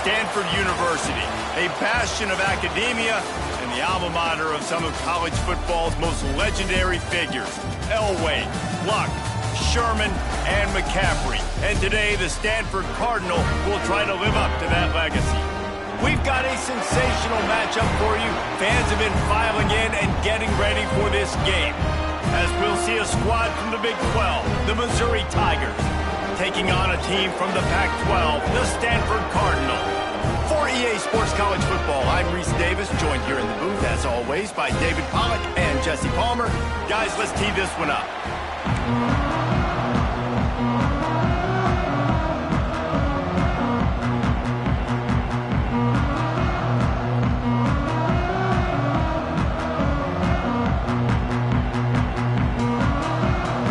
Stanford University, a bastion of academia and the alma mater of some of college football's most legendary figures, Elway, Luck, Sherman, and McCaffrey. And today, the Stanford Cardinal will try to live up to that legacy. We've got a sensational matchup for you. Fans have been filing in and getting ready for this game, as we'll see a squad from the Big 12, the Missouri Tigers, taking on a team from the Pac-12, the Stanford Cardinal. For EA Sports College Football, I'm Reese Davis, joined here in the booth, as always, by David Pollack and Jesse Palmer. Guys, let's tee this one up.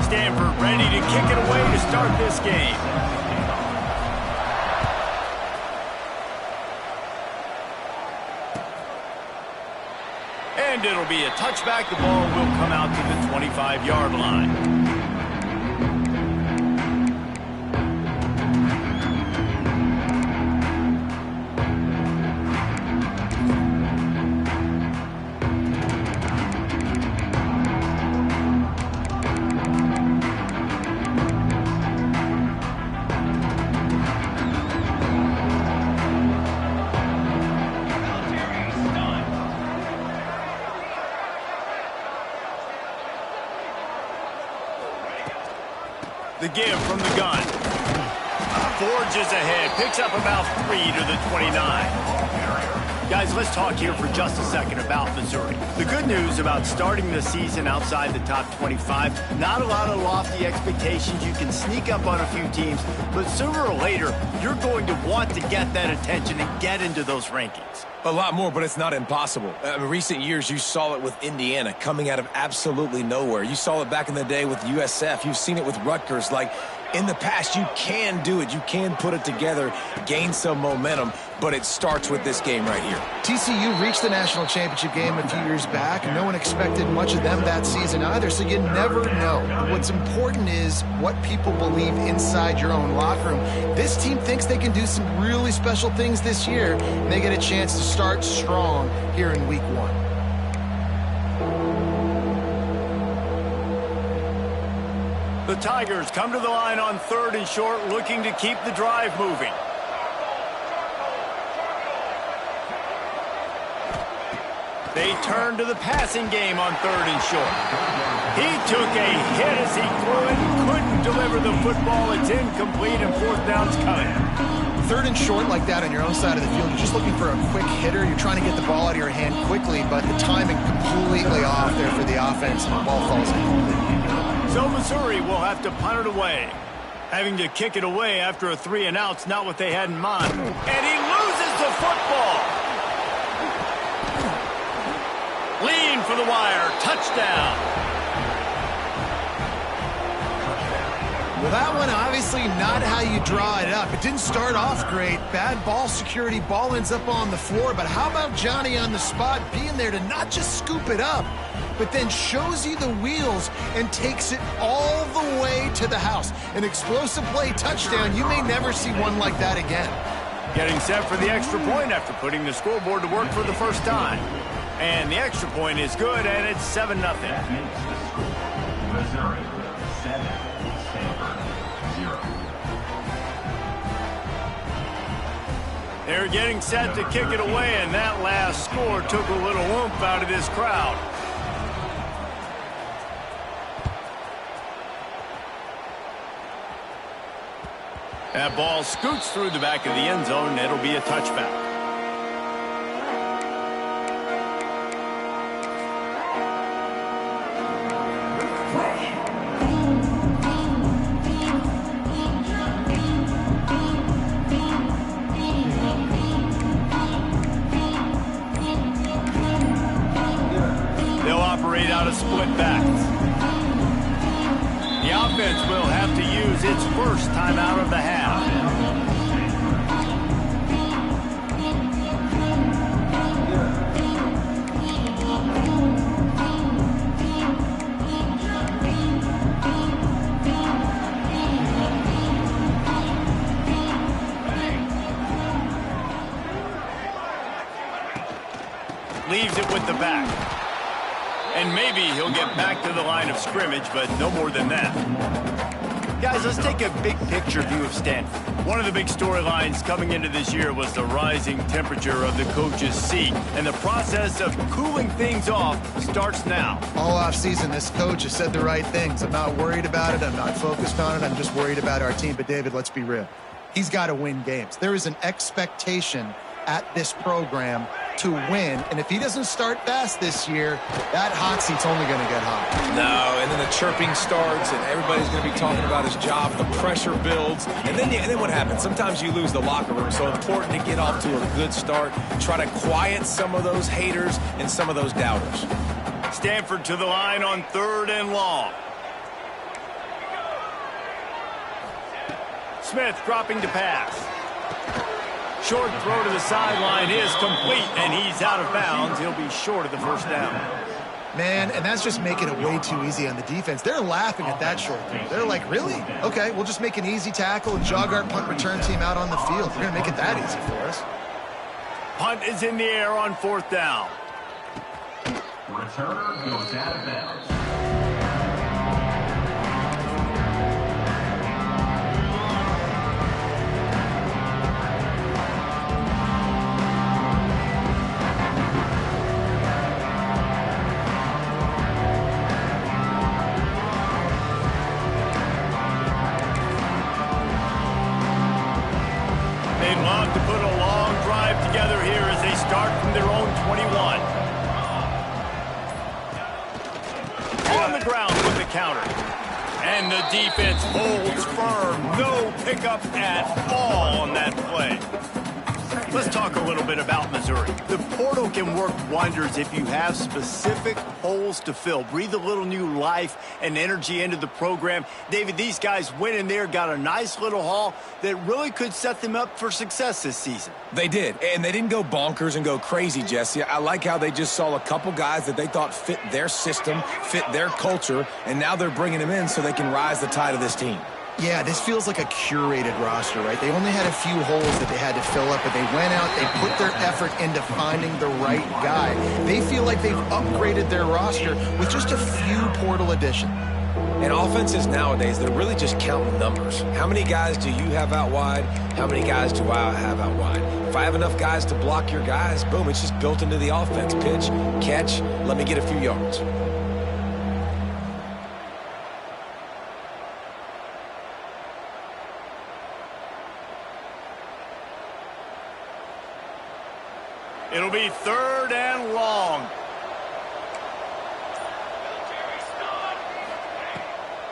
Stanford ready to kick it away to start this game. And it'll be a touchback. The ball will come out to the 25-yard line. The give from the gun. Forges ahead. Picks up about 3 to the 29. Guys, let's talk here for just a second about Missouri. The good news about starting the season outside the top 25, not a lot of lofty expectations. You can sneak up on a few teams, but sooner or later, you're going to want to get that attention and get into those rankings. A lot more, but it's not impossible. In recent years, you saw it with Indiana coming out of absolutely nowhere. You saw it back in the day with USF. You've seen it with Rutgers. Like, in the past, you can do it. You can put it together, gain some momentum, but it starts with this game right here. TCU reached the national championship game a few years back. No one expected much of them that season either, so you never know. What's important is what people believe inside your own locker room. This team thinks they can do some really special things this year, and they get a chance to start strong here in week 1. The Tigers come to the line on 3rd and short, looking to keep the drive moving. They turn to the passing game on 3rd and short. He took a hit as he threw it, couldn't deliver the football. It's incomplete, and 4th down's coming. 3rd and short like that on your own side of the field, you're just looking for a quick hitter. You're trying to get the ball out of your hand quickly, but the timing completely off there for the offense, and the ball falls incomplete. So Missouri will have to punt it away. Having to kick it away after a 3-and-out's not what they had in mind. And he loses the football. Lean for the wire. Touchdown. Well, that one obviously not how you draw it up. It didn't start off great. Bad ball security. Ball ends up on the floor. But how about Johnny on the spot being there to not just scoop it up, but then shows you the wheels and takes it all the way to the house. An explosive play touchdown. You may never see one like that again. Getting set for the extra point after putting the scoreboard to work for the first time. And the extra point is good, and it's 7-0. Missouri 7, Stanford 0. They're getting set to kick it away, and that last score took a little oomph out of this crowd. That ball scoots through the back of the end zone, and it'll be a touchback. They'll operate out of split backs. The offense will have to use its first timeout of the half. Leaves it with the back. And maybe he'll get back to the line of scrimmage, but no more than that. Guys, let's take a big picture view of Stanford. One of the big storylines coming into this year was the rising temperature of the coach's seat. And the process of cooling things off starts now. All offseason, this coach has said the right things. I'm not worried about it. I'm not focused on it. I'm just worried about our team. But, David, let's be real. He's got to win games. There is an expectation at this program to win, and if he doesn't start fast this year, that hot seat's only going to get hot. No, and then the chirping starts, and everybody's going to be talking about his job. The pressure builds, and then what happens? Sometimes you lose the locker room, so important to get off to a good start. Try to quiet some of those haters and some of those doubters. Stanford to the line on 3rd and long. Smith dropping to pass. Short throw to the sideline is complete, and he's out of bounds. He'll be short of the first down. Man, and that's just making it way too easy on the defense. They're laughing at that short throw. They're like, really? Okay, we'll just make an easy tackle and jog our punt return team out on the field. We're going to make it that easy for us. Punt is in the air on 4th down. Returner goes out of bounds. And the defense holds firm. No pickup at all on that play. Let's talk a little bit about Missouri. The portal can work wonders if you have specific holes to fill. Breathe a little new life and energy into the program. David, these guys went in there, got a nice little haul that really could set them up for success this season. They did, and they didn't go bonkers and go crazy, Jesse. I like how they just saw a couple guys that they thought fit their system, fit their culture, and now they're bringing them in so they can rise the tide of this team. Yeah, this feels like a curated roster, right? They only had a few holes that they had to fill up, but they went out, they put their effort into finding the right guy. They feel like they've upgraded their roster with just a few portal additions. And offenses nowadays, they're really just counting numbers. How many guys do you have out wide? How many guys do I have out wide? If I have enough guys to block your guys, boom, it's just built into the offense. Pitch, catch, let me get a few yards. It'll be 3rd and long.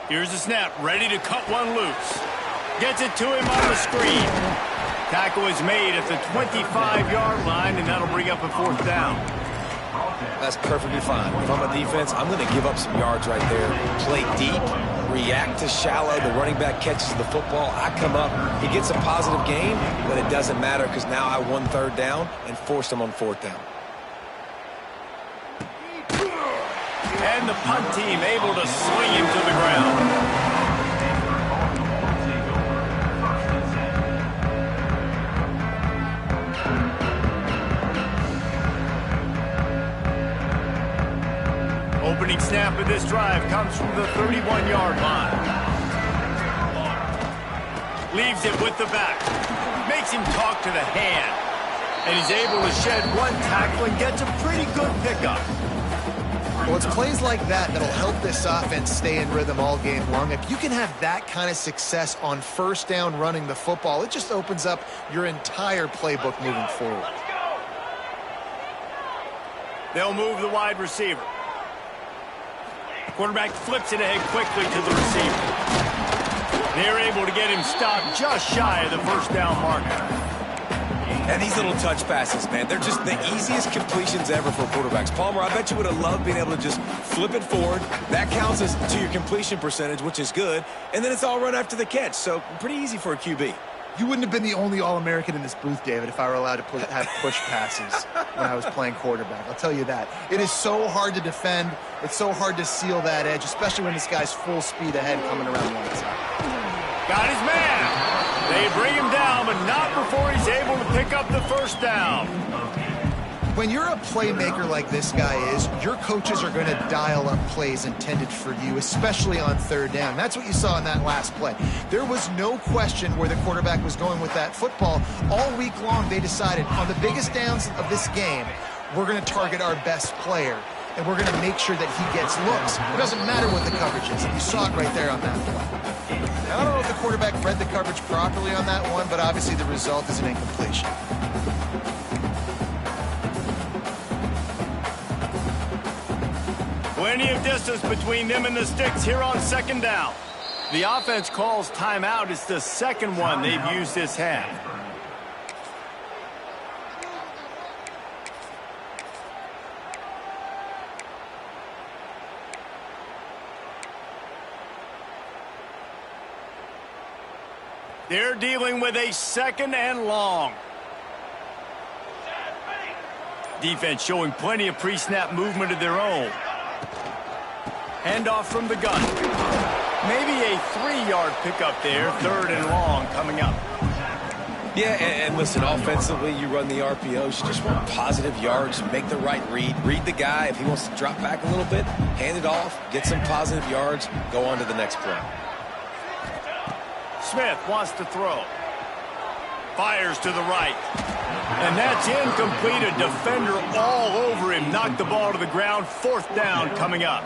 Here's the snap, ready to cut one loose. Gets it to him on the screen. Tackle is made at the 25-yard line, and that'll bring up a 4th down. That's perfectly fine. If I'm a defense, I'm going to give up some yards right there. Play deep, react to shallow. The running back catches the football. I come up. He gets a positive gain, but it doesn't matter because now I won 3rd down and forced him on 4th down. And the punt team able to swing him to the ground. Opening snap of this drive comes from the 31-yard line. Leaves it with the back. Makes him talk to the hand. And he's able to shed one tackle and gets a pretty good pickup. Well, it's plays like that that'll help this offense stay in rhythm all game long. If you can have that kind of success on 1st down running the football, it just opens up your entire playbook moving forward. They'll move the wide receiver. Quarterback flips it ahead quickly to the receiver. They're able to get him stopped just shy of the 1st down marker. And these little touch passes, man, they're just the easiest completions ever for quarterbacks. Palmer, I bet you would have loved being able to just flip it forward. That counts as to your completion percentage, which is good. And then it's all run after the catch, so pretty easy for a QB. You wouldn't have been the only All-American in this booth, David, if I were allowed to have push passes when I was playing quarterback. I'll tell you that. It is so hard to defend. It's so hard to seal that edge, especially when this guy's full speed ahead coming around the outside. Got his man. They bring him down, but not before he's able to pick up the 1st down. When you're a playmaker like this guy is, your coaches are going to dial up plays intended for you, especially on third down. That's what you saw in that last play. There was no question where the quarterback was going with that football. All week long, they decided on the biggest downs of this game, we're going to target our best player, and we're going to make sure that he gets looks. It doesn't matter what the coverage is. You saw it right there on that play. Now, I don't know if the quarterback read the coverage properly on that one, but obviously the result is an incompletion. Plenty of distance between them and the sticks here on second down. The offense calls timeout. It's the second one they've used this half. They're dealing with a second and long. Defense showing plenty of pre-snap movement of their own. Handoff from the gun. Maybe a 3-yard pickup there. Third and long coming up. Yeah, and listen, offensively, you run the RPOs. You just want positive yards. Make the right read. Read the guy. If he wants to drop back a little bit, hand it off, get some positive yards, go on to the next play. Smith wants to throw. Fires to the right. And that's incomplete. A defender all over him. Knocked the ball to the ground. Fourth down coming up.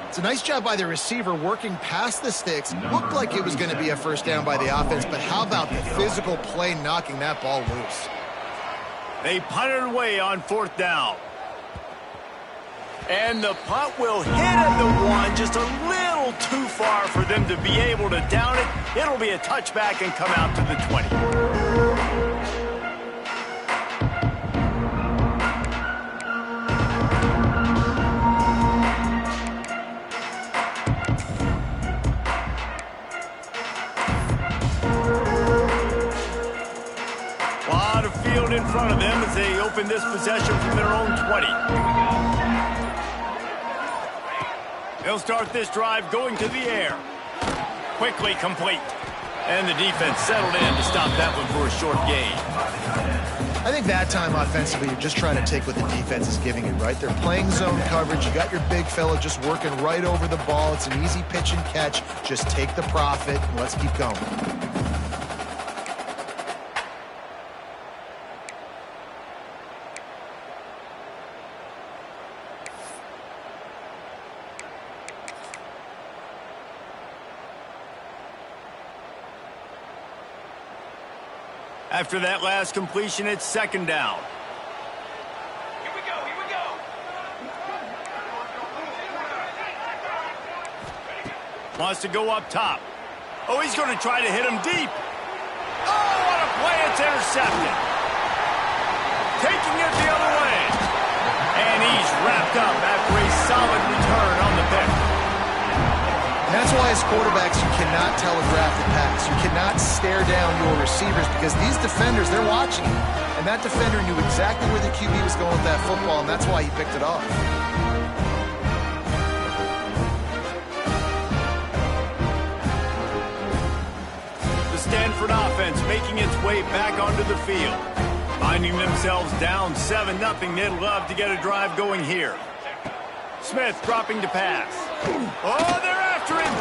It's a nice job by the receiver working past the sticks. Looked like it was going to be a first down by the offense, but how about the physical play knocking that ball loose? They punt it away on fourth down. And the punt will hit at the 1, just a little too far for them to be able to down it. It'll be a touchback and come out to the 20. In front of them as they open this possession from their own 20. They'll start this drive going to the air. Quickly complete. And the defense settled in to stop that one for a short gain. I think that time offensively, you're just trying to take what the defense is giving you, right? They're playing zone coverage. You got your big fella just working right over the ball. It's an easy pitch and catch. Just take the profit and let's keep going. After that last completion, it's second down. Here we go, here we go. Wants to go up top. Oh, he's going to try to hit him deep. Oh, what a play. It's intercepted. Taking it the other way. And he's wrapped up after a solid return on the pick. And that's why as quarterbacks, you cannot telegraph the pass. You cannot stare down your receivers because these defenders, they're watching you. And that defender knew exactly where the QB was going with that football, and that's why he picked it off. The Stanford offense making its way back onto the field. Finding themselves down 7-0, they'd love to get a drive going here. Smith dropping to pass. Oh, they're after him.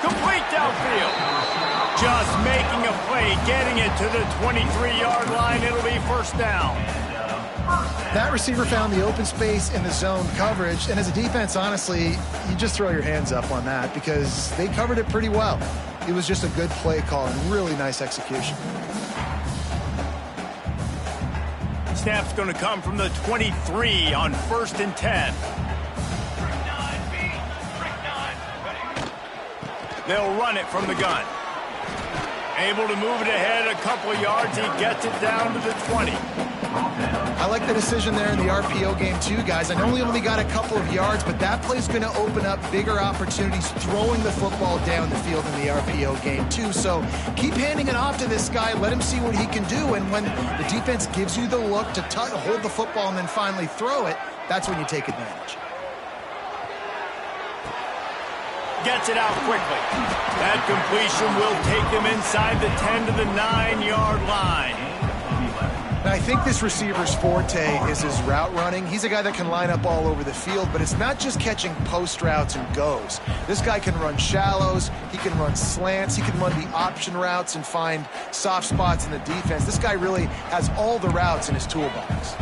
Complete downfield. Just making a play, getting it to the 23-yard line. It'll be first down. That receiver found the open space in the zone coverage, and as a defense, honestly, you just throw your hands up on that because they covered it pretty well. It was just a good play call and really nice execution. Snap's going to come from the 23 on 1st and 10. They'll run it from the gun. Able to move it ahead a couple of yards. He gets it down to the 20. I like the decision there in the RPO game too, guys. I know he only got a couple of yards, but that play's going to open up bigger opportunities throwing the football down the field in the RPO game too. So keep handing it off to this guy. Let him see what he can do. And when the defense gives you the look to hold the football and then finally throw it, that's when you take advantage. Gets it out quickly. That completion will take them inside the 10 to the 9-yard line. And I think this receiver's forte is his route running. He's a guy that can line up all over the field, but it's not just catching post routes and goes. This guy can run shallows, he can run slants, he can run the option routes and find soft spots in the defense. This guy really has all the routes in his toolbox.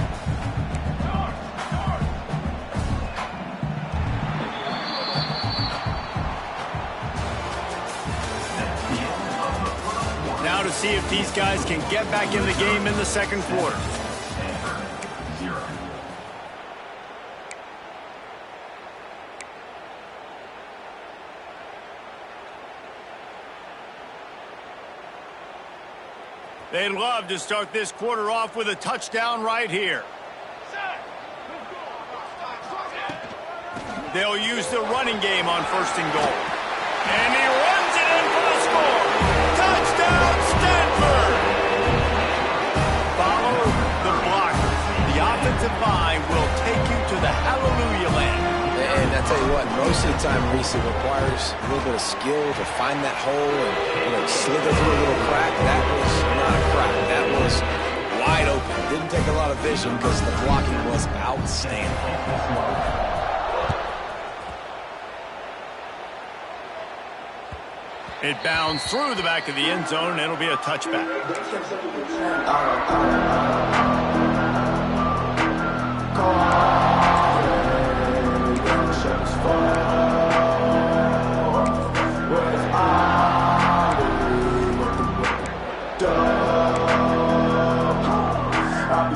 Now to see if these guys can get back in the game in the second quarter. They'd love to start this quarter off with a touchdown right here. They'll use the running game on 1st and goal. And he runs it in for the score. Touchdown, Stanford! Follow the blockers. The offensive line will take you to the hallelujah land. And I tell you what, most of the time, Reese, it requires a little bit of skill to find that hole and slither through a little crack. That was not a crack. That was wide open. Didn't take a lot of vision because the blocking was outstanding. It bounds through the back of the end zone, and it'll be a touchback.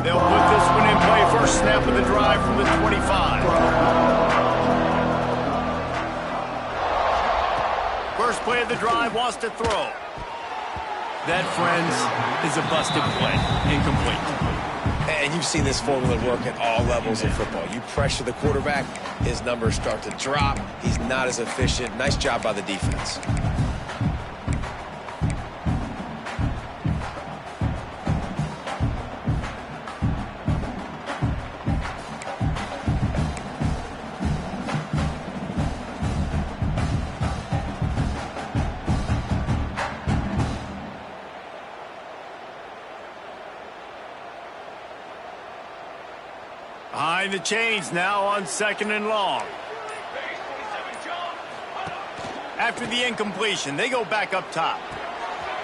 They'll put this one in play. First snap of the drive from the 25. First play of the drive, wants to throw. That, friends, is a busted play. Incomplete. And you've seen this formula work at all levels of football. You pressure the quarterback, his numbers start to drop. He's not as efficient. Nice job by the defense. Behind the chains now on 2nd and long. After the incompletion, they go back up top.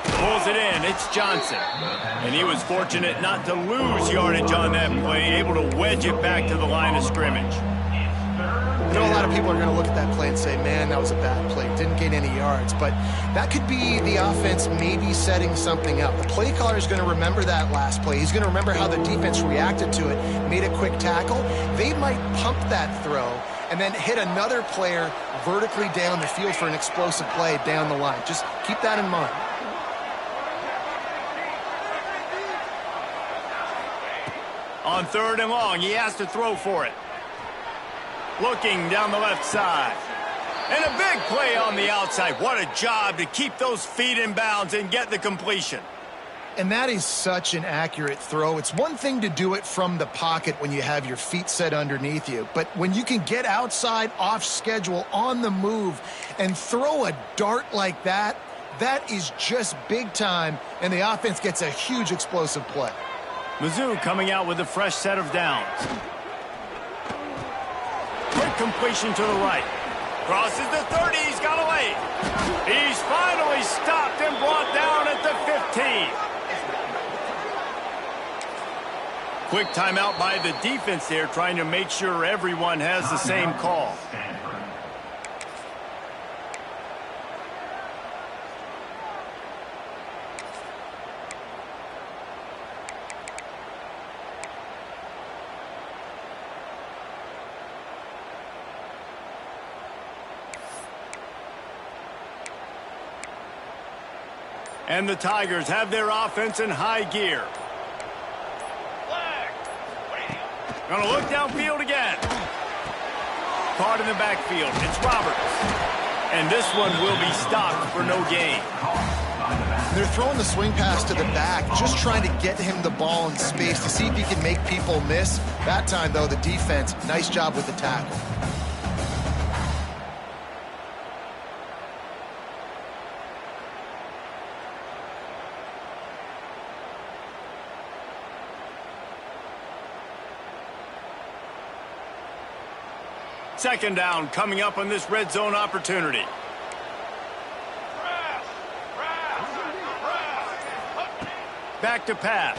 Pulls it in. It's Johnson. And he was fortunate not to lose yardage on that play, able to wedge it back to the line of scrimmage. You know, a lot of people are going to look at that play and say, man, that was a bad play. Didn't gain any yards. But that could be the offense maybe setting something up. The play caller is going to remember that last play. He's going to remember how the defense reacted to it, made a quick tackle. They might pump that throw and then hit another player vertically down the field for an explosive play down the line. Just keep that in mind. On 3rd and long, he has to throw for it. Looking down the left side. And a big play on the outside. What a job to keep those feet in bounds and get the completion. And that is such an accurate throw. It's one thing to do it from the pocket when you have your feet set underneath you. But when you can get outside, off schedule, on the move, and throw a dart like that, that is just big time. And the offense gets a huge explosive play. Mizzou coming out with a fresh set of downs. Quick completion to the right. Crosses the 30. He's got away. He's finally stopped and brought down at the 15. Quick timeout by the defense there, trying to make sure everyone has the same call. And the Tigers have their offense in high gear. Gonna look downfield again. Caught in the backfield. It's Roberts. And this one will be stopped for no gain. They're throwing the swing pass to the back, just trying to get him the ball in space to see if he can make people miss. That time, though, the defense, nice job with the tackle. Second down coming up on this red zone opportunity. Back to pass.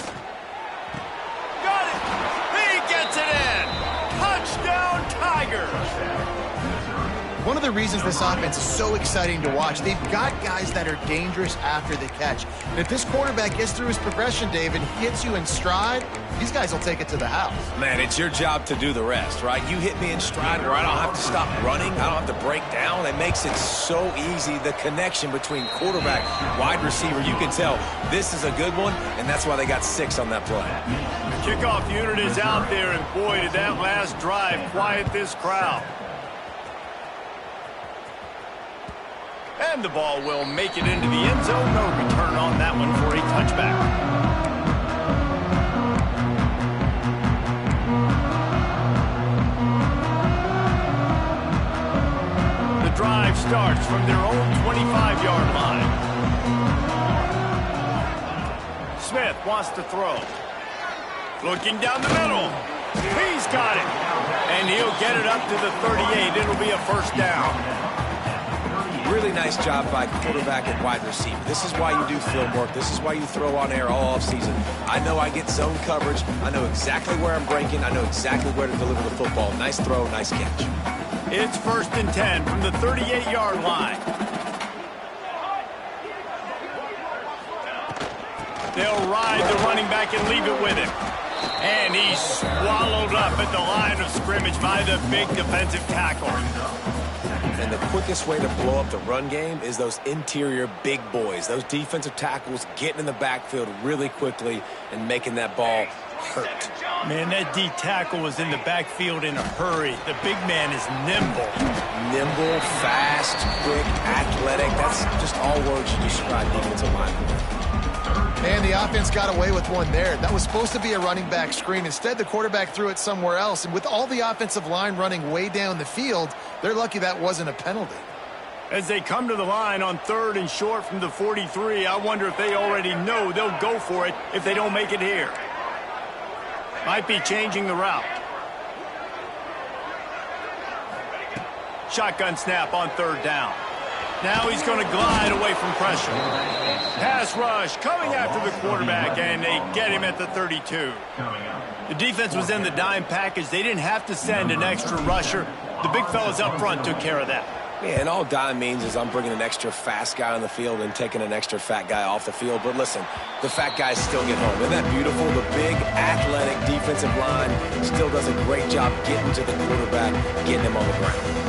Got it! He gets it in! Touchdown, Tigers! One of the reasons this offense is so exciting to watch, they've got guys that are dangerous after the catch. And if this quarterback gets through his progression, David, hits you in stride, these guys will take it to the house. Man, it's your job to do the rest, right? You hit me in stride where I don't have to stop running. I don't have to break down. It makes it so easy. The connection between quarterback, wide receiver, you can tell this is a good one, and that's why they got 6 on that play. Kickoff unit is out there, and boy, did that last drive quiet this crowd. And the ball will make it into the end zone. No return on that one for a touchback. The drive starts from their own 25-yard line. Smith wants to throw. Looking down the middle. He's got it. And he'll get it up to the 38. It'll be a first down. Really nice job by quarterback and wide receiver. This is why you do film work. This is why you throw on air all offseason. I know I get zone coverage. I know exactly where I'm breaking. I know exactly where to deliver the football. Nice throw, nice catch. It's 1st and 10 from the 38-yard line. They'll ride the running back and leave it with him. And he's swallowed up at the line of scrimmage by the big defensive tackle. And the quickest way to blow up the run game is those interior big boys, those defensive tackles getting in the backfield really quickly and making that ball hurt. Man, that D tackle was in the backfield in a hurry. The big man is nimble. Nimble, fast, quick, athletic. That's just all words you describe defensive linemen. And the offense got away with one there. That was supposed to be a running back screen. Instead, the quarterback threw it somewhere else. And with all the offensive line running way down the field, they're lucky that wasn't a penalty. As they come to the line on 3rd and short from the 43, I wonder if they already know they'll go for it if they don't make it here. Might be changing the route. Shotgun snap on 3rd down. Now he's going to glide away from pressure. Pass rush coming after the quarterback, and they get him at the 32. The defense was in the dime package. They didn't have to send an extra rusher. The big fellas up front took care of that. Yeah, and all dime means is I'm bringing an extra fast guy on the field and taking an extra fat guy off the field. But listen, the fat guys still get home. Isn't that beautiful? The big, athletic defensive line still does a great job getting to the quarterback, getting him on the ground.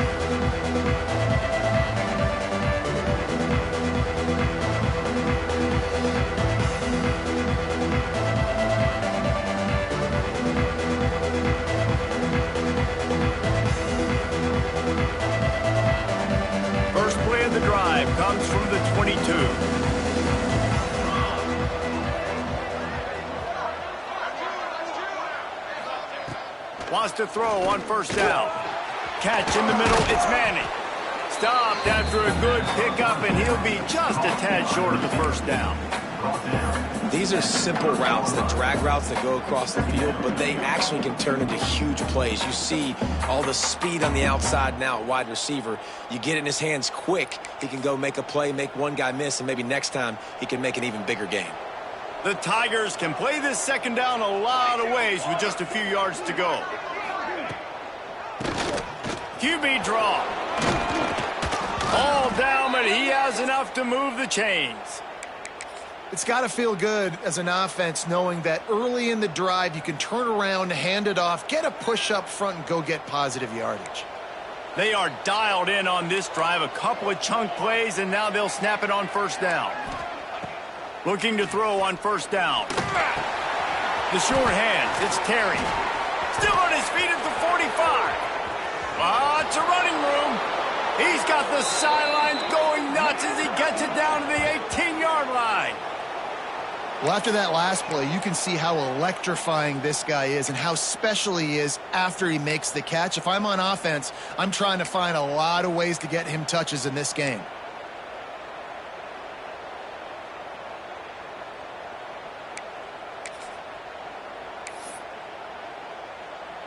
Comes from the 22. Wants to throw on 1st down. Catch in the middle, it's Manning. Stopped after a good pickup, and he'll be just a tad short of the 1st down. These are simple routes, the drag routes that go across the field, but they actually can turn into huge plays. You see all the speed on the outside now at wide receiver. You get it in his hands quick, he can go make a play, make one guy miss, and maybe next time he can make an even bigger game. The Tigers can play this 2nd down a lot of ways with just a few yards to go. QB draw. All down, but he has enough to move the chains. It's got to feel good as an offense knowing that early in the drive you can turn around, hand it off, get a push up front, and go get positive yardage. They are dialed in on this drive. A couple of chunk plays, and now they'll snap it on 1st down. Looking to throw on 1st down. The short hands. It's Terry. Still on his feet at the 45. Lots of running room. He's got the sidelines going nuts as he gets it down to the 18-yard line. Well, after that last play, you can see how electrifying this guy is and how special he is after he makes the catch. If I'm on offense, I'm trying to find a lot of ways to get him touches in this game.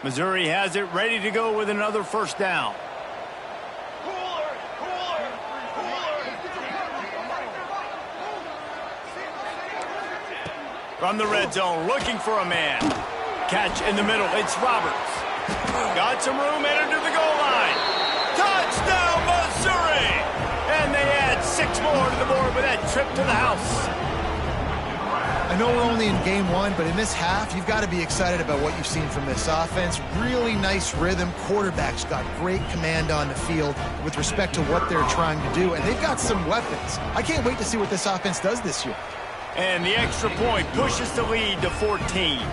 Missouri has it ready to go with another first down. From the red zone, looking for a man. Catch in the middle. It's Roberts. Got some room, entered to the goal line. Touchdown, Missouri! And they add 6 more to the board with that trip to the house. I know we're only in game 1, but in this half, you've got to be excited about what you've seen from this offense. Really nice rhythm. Quarterback's got great command on the field with respect to what they're trying to do, and they've got some weapons. I can't wait to see what this offense does this year. And the extra point pushes the lead to 14.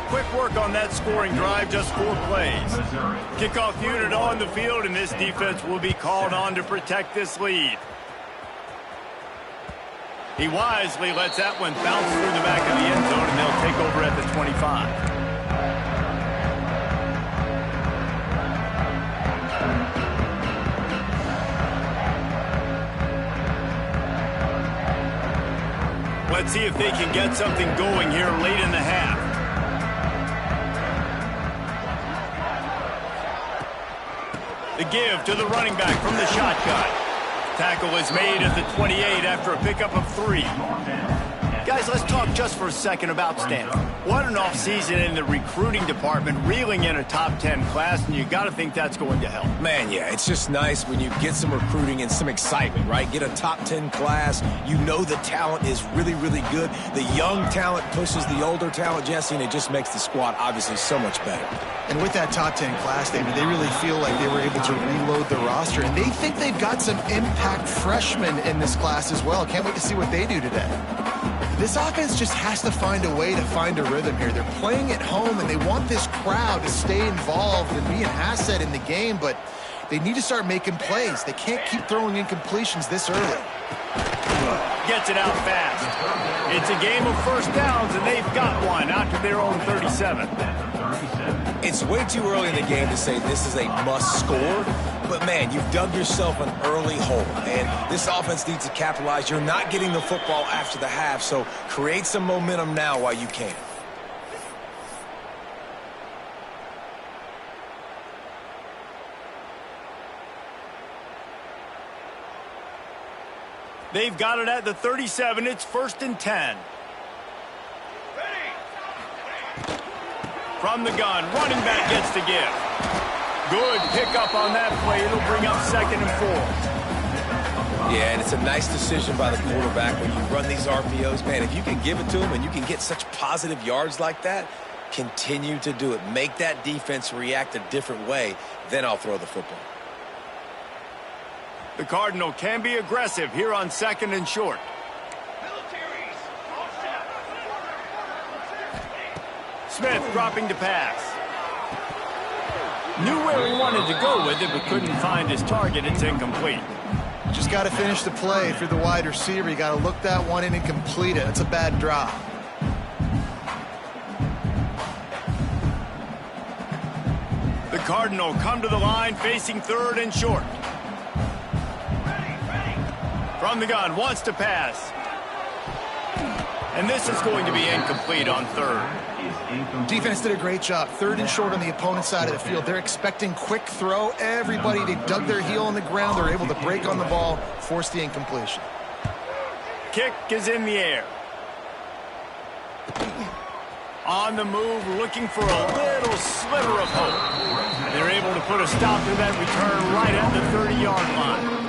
Quick work on that scoring drive, just 4 plays. Kickoff unit on the field, and this defense will be called on to protect this lead. He wisely lets that one bounce through the back of the end zone, and they'll take over at the 25. Let's see if they can get something going here late in the half. The give to the running back from the shotgun. Tackle is made at the 28 after a pickup of 3. Guys, let's talk just for a second about Stanford. What an offseason in the recruiting department, reeling in a top 10 class, and you got to think that's going to help. Man, yeah, it's just nice when you get some recruiting and some excitement, right? Get a top 10 class. You know the talent is really, really good. The young talent pushes the older talent, Jesse, and it just makes the squad obviously so much better. And with that top 10 class, David, they really feel like they were able to reload the roster, and they think they've got some impact freshmen in this class as well. Can't wait to see what they do today. This offense just has to find a way to find a rhythm here. They're playing at home, and they want this crowd to stay involved and be an asset in the game, but they need to start making plays. They can't keep throwing incompletions this early. Gets it out fast. It's a game of first downs, and they've got one out to their own 37. It's way too early in the game to say this is a must score, but man, you've dug yourself an early hole, and this offense needs to capitalize. You're not getting the football after the half, so create some momentum now while you can. They've got it at the 37. It's 1st and 10. From the gun, running back gets the give. Good pickup on that play. It'll bring up 2nd and 4. Yeah, and it's a nice decision by the quarterback when you run these RPOs. Man, if you can give it to him and you can get such positive yards like that, continue to do it. Make that defense react a different way, then I'll throw the football. The Cardinal can be aggressive here on 2nd and short. Smith dropping to pass. Knew where he wanted to go with it, but couldn't find his target. It's incomplete. Just got to finish the play. If you're the wide receiver, you got to look that one in and complete it. It's a bad drop. The Cardinal come to the line facing 3rd and short. From the gun, wants to pass. And this is going to be incomplete on 3rd. Defense did a great job. 3rd and short on the opponent's side of the field. They're expecting quick throw. Everybody, they dug their heel on the ground. They're able to break on the ball, force the incompletion. Kick is in the air. On the move, looking for a little sliver of hope. They're able to put a stop to that return right at the 30-yard line.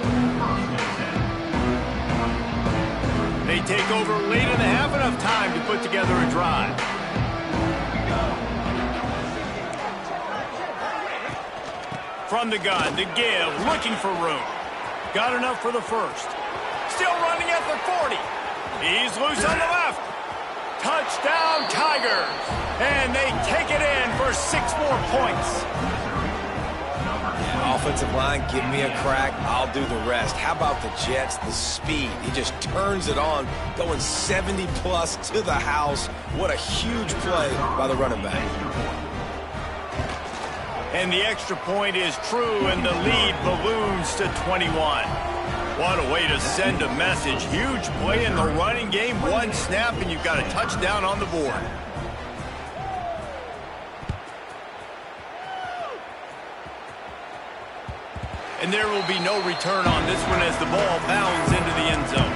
They take over late in the half, enough time to put together a drive. From the gun, the give, looking for room. Got enough for the 1st. Still running at the 40. He's loose on the left. Touchdown, Tigers. And they take it in for 6 more points. Offensive line, give me a crack, I'll do the rest. How about the Jets, the speed? He just turns it on, going 70-plus to the house. What a huge play by the running back. And the extra point is true, and the lead balloons to 21. What a way to send a message. Huge play in the running game. 1 snap, and you've got a touchdown on the board. And there will be no return on this one as the ball bounds into the end zone.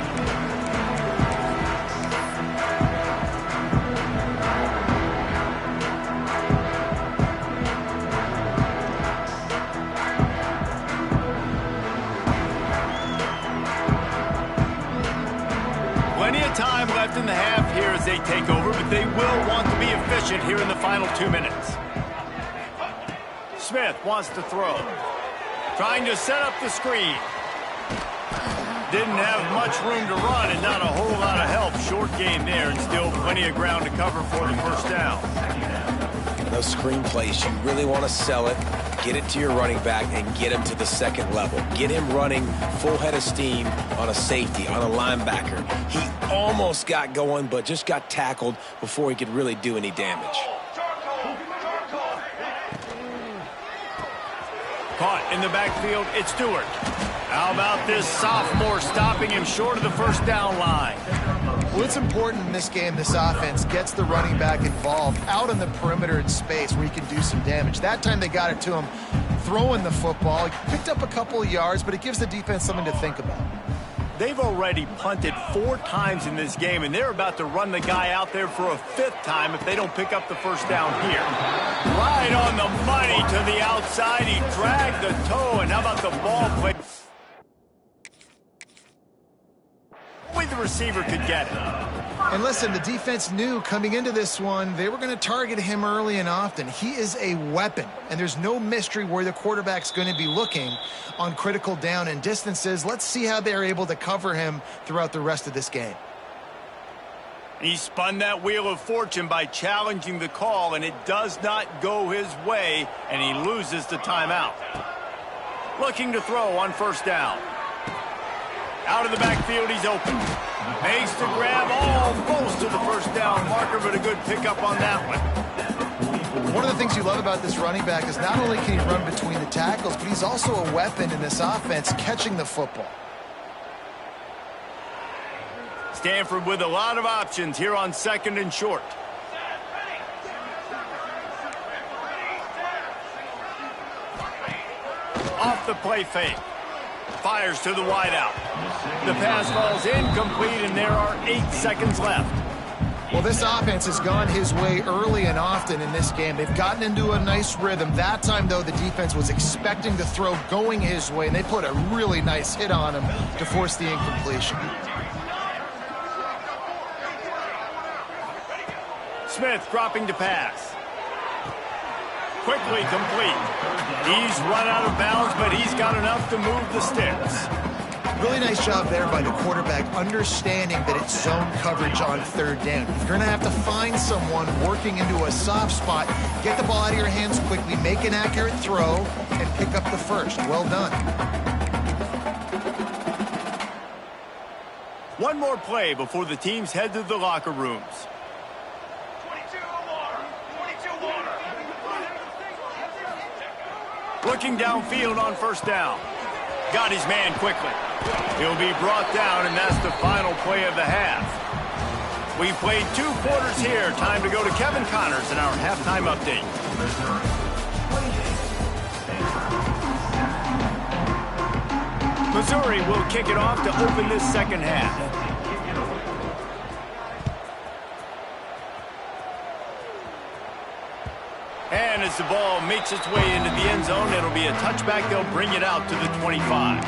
Plenty of time left in the half here as they take over, but they will want to be efficient here in the final 2 minutes. Smith wants to throw. Trying to set up the screen. Didn't have much room to run and not a whole lot of help. Short game there and still plenty of ground to cover for the first down. Those screen plays, you really want to sell it, get it to your running back, and get him to the second level. Get him running full head of steam on a safety, on a linebacker. He almost got going, but just got tackled before he could really do any damage. Caught in the backfield, it's Stewart. How about this sophomore stopping him short of the first down line? Well, it's important in this game this offense gets the running back involved out on the perimeter in space where he can do some damage. That time they got it to him throwing the football. He picked up a couple of yards, but it gives the defense something to think about. They've already punted 4 times in this game, and they're about to run the guy out there for a 5th time if they don't pick up the first down here. Right on the money to the outside. He dragged the toe, and how about the ball play? Only the receiver could get it. And listen, the defense knew coming into this one, they were going to target him early and often. He is a weapon, and there's no mystery where the quarterback's going to be looking on critical down and distances. Let's see how they're able to cover him throughout the rest of this game. He spun that wheel of fortune by challenging the call, and it does not go his way, and he loses the timeout. Looking to throw on first down. Out of the backfield, he's open. Makes the grab almost to the first down marker, but a good pickup on that one. One of the things you love about this running back is not only can he run between the tackles, but he's also a weapon in this offense catching the football. Stanford with a lot of options here on 2nd and short. Off the play fake. Fires to the wideout. The pass falls incomplete, and there are 8 seconds left. Well, this offense has gone his way early and often in this game. They've gotten into a nice rhythm. That time, though, the defense was expecting the throw going his way, and they put a really nice hit on him to force the incompletion. Smith dropping to pass. Quickly complete. He's run out of bounds, but he's got enough to move the sticks. Really nice job there by the quarterback, understanding that it's zone coverage on 3rd down. You're going to have to find someone working into a soft spot, get the ball out of your hands quickly, make an accurate throw, and pick up the first. Well done. One more play before the teams head to the locker rooms. Looking downfield on first down. Got his man quickly. He'll be brought down, and that's the final play of the half. We played 2 quarters here. Time to go to Kevin Connors in our halftime update. Missouri will kick it off to open this second half. And as the ball makes its way into the end zone, it'll be a touchback. They'll bring it out to the 25.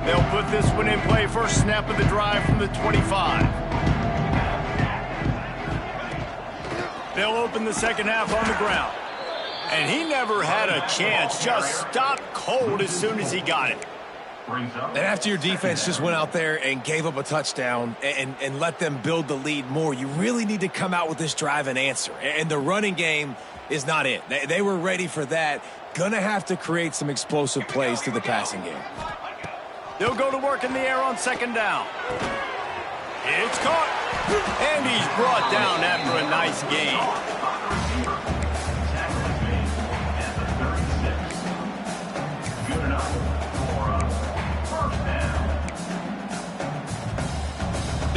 They'll put this one in play. First snap of the drive from the 25. They'll open the second half on the ground. And he never had a chance, just stopped cold as soon as he got it. And after your defense just went out there and gave up a touchdown and let them build the lead more, you really need to come out with this drive and answer. And the running game is not it. They were ready for that. Gonna have to create some explosive plays through the passing game. They'll go to work in the air on second down. It's caught. And he's brought down after a nice gain.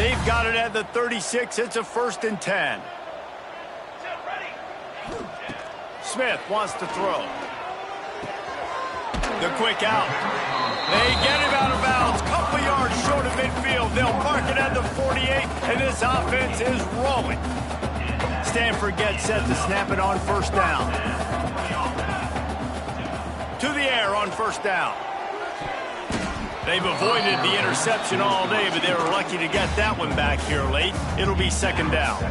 They've got it at the 36. It's a 1st and 10. Smith wants to throw. The quick out. They get him out of bounds. Couple yards short of midfield. They'll park it at the 48, and this offense is rolling. Stanford gets set to snap it on 1st down. To the air on 1st down. They've avoided the interception all day, but they were lucky to get that one back here late. It'll be 2nd down.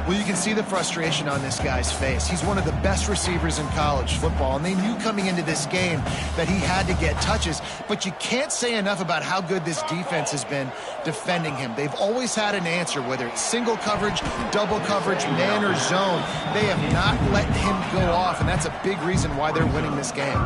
Well, you can see the frustration on this guy's face. He's one of the best receivers in college football, and they knew coming into this game that he had to get touches, but you can't say enough about how good this defense has been defending him. They've always had an answer, whether it's single coverage, double coverage, man or zone. They have not let him go off, and that's a big reason why they're winning this game.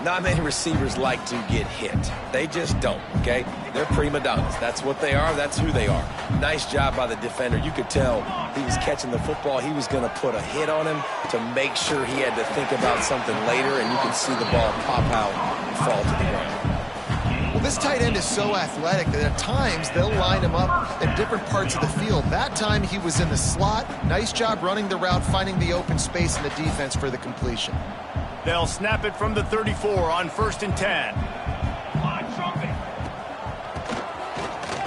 Not many receivers like to get hit. They just don't, okay? They're prima donnas. That's what they are. That's who they are. Nice job by the defender. You could tell he was catching the football. He was going to put a hit on him to make sure he had to think about something later, and you can see the ball pop out and fall to the ground. Well, this tight end is so athletic that at times they'll line him up at different parts of the field. That time he was in the slot. Nice job running the route, finding the open space in the defense for the completion. They'll snap it from the 34 on 1st and 10.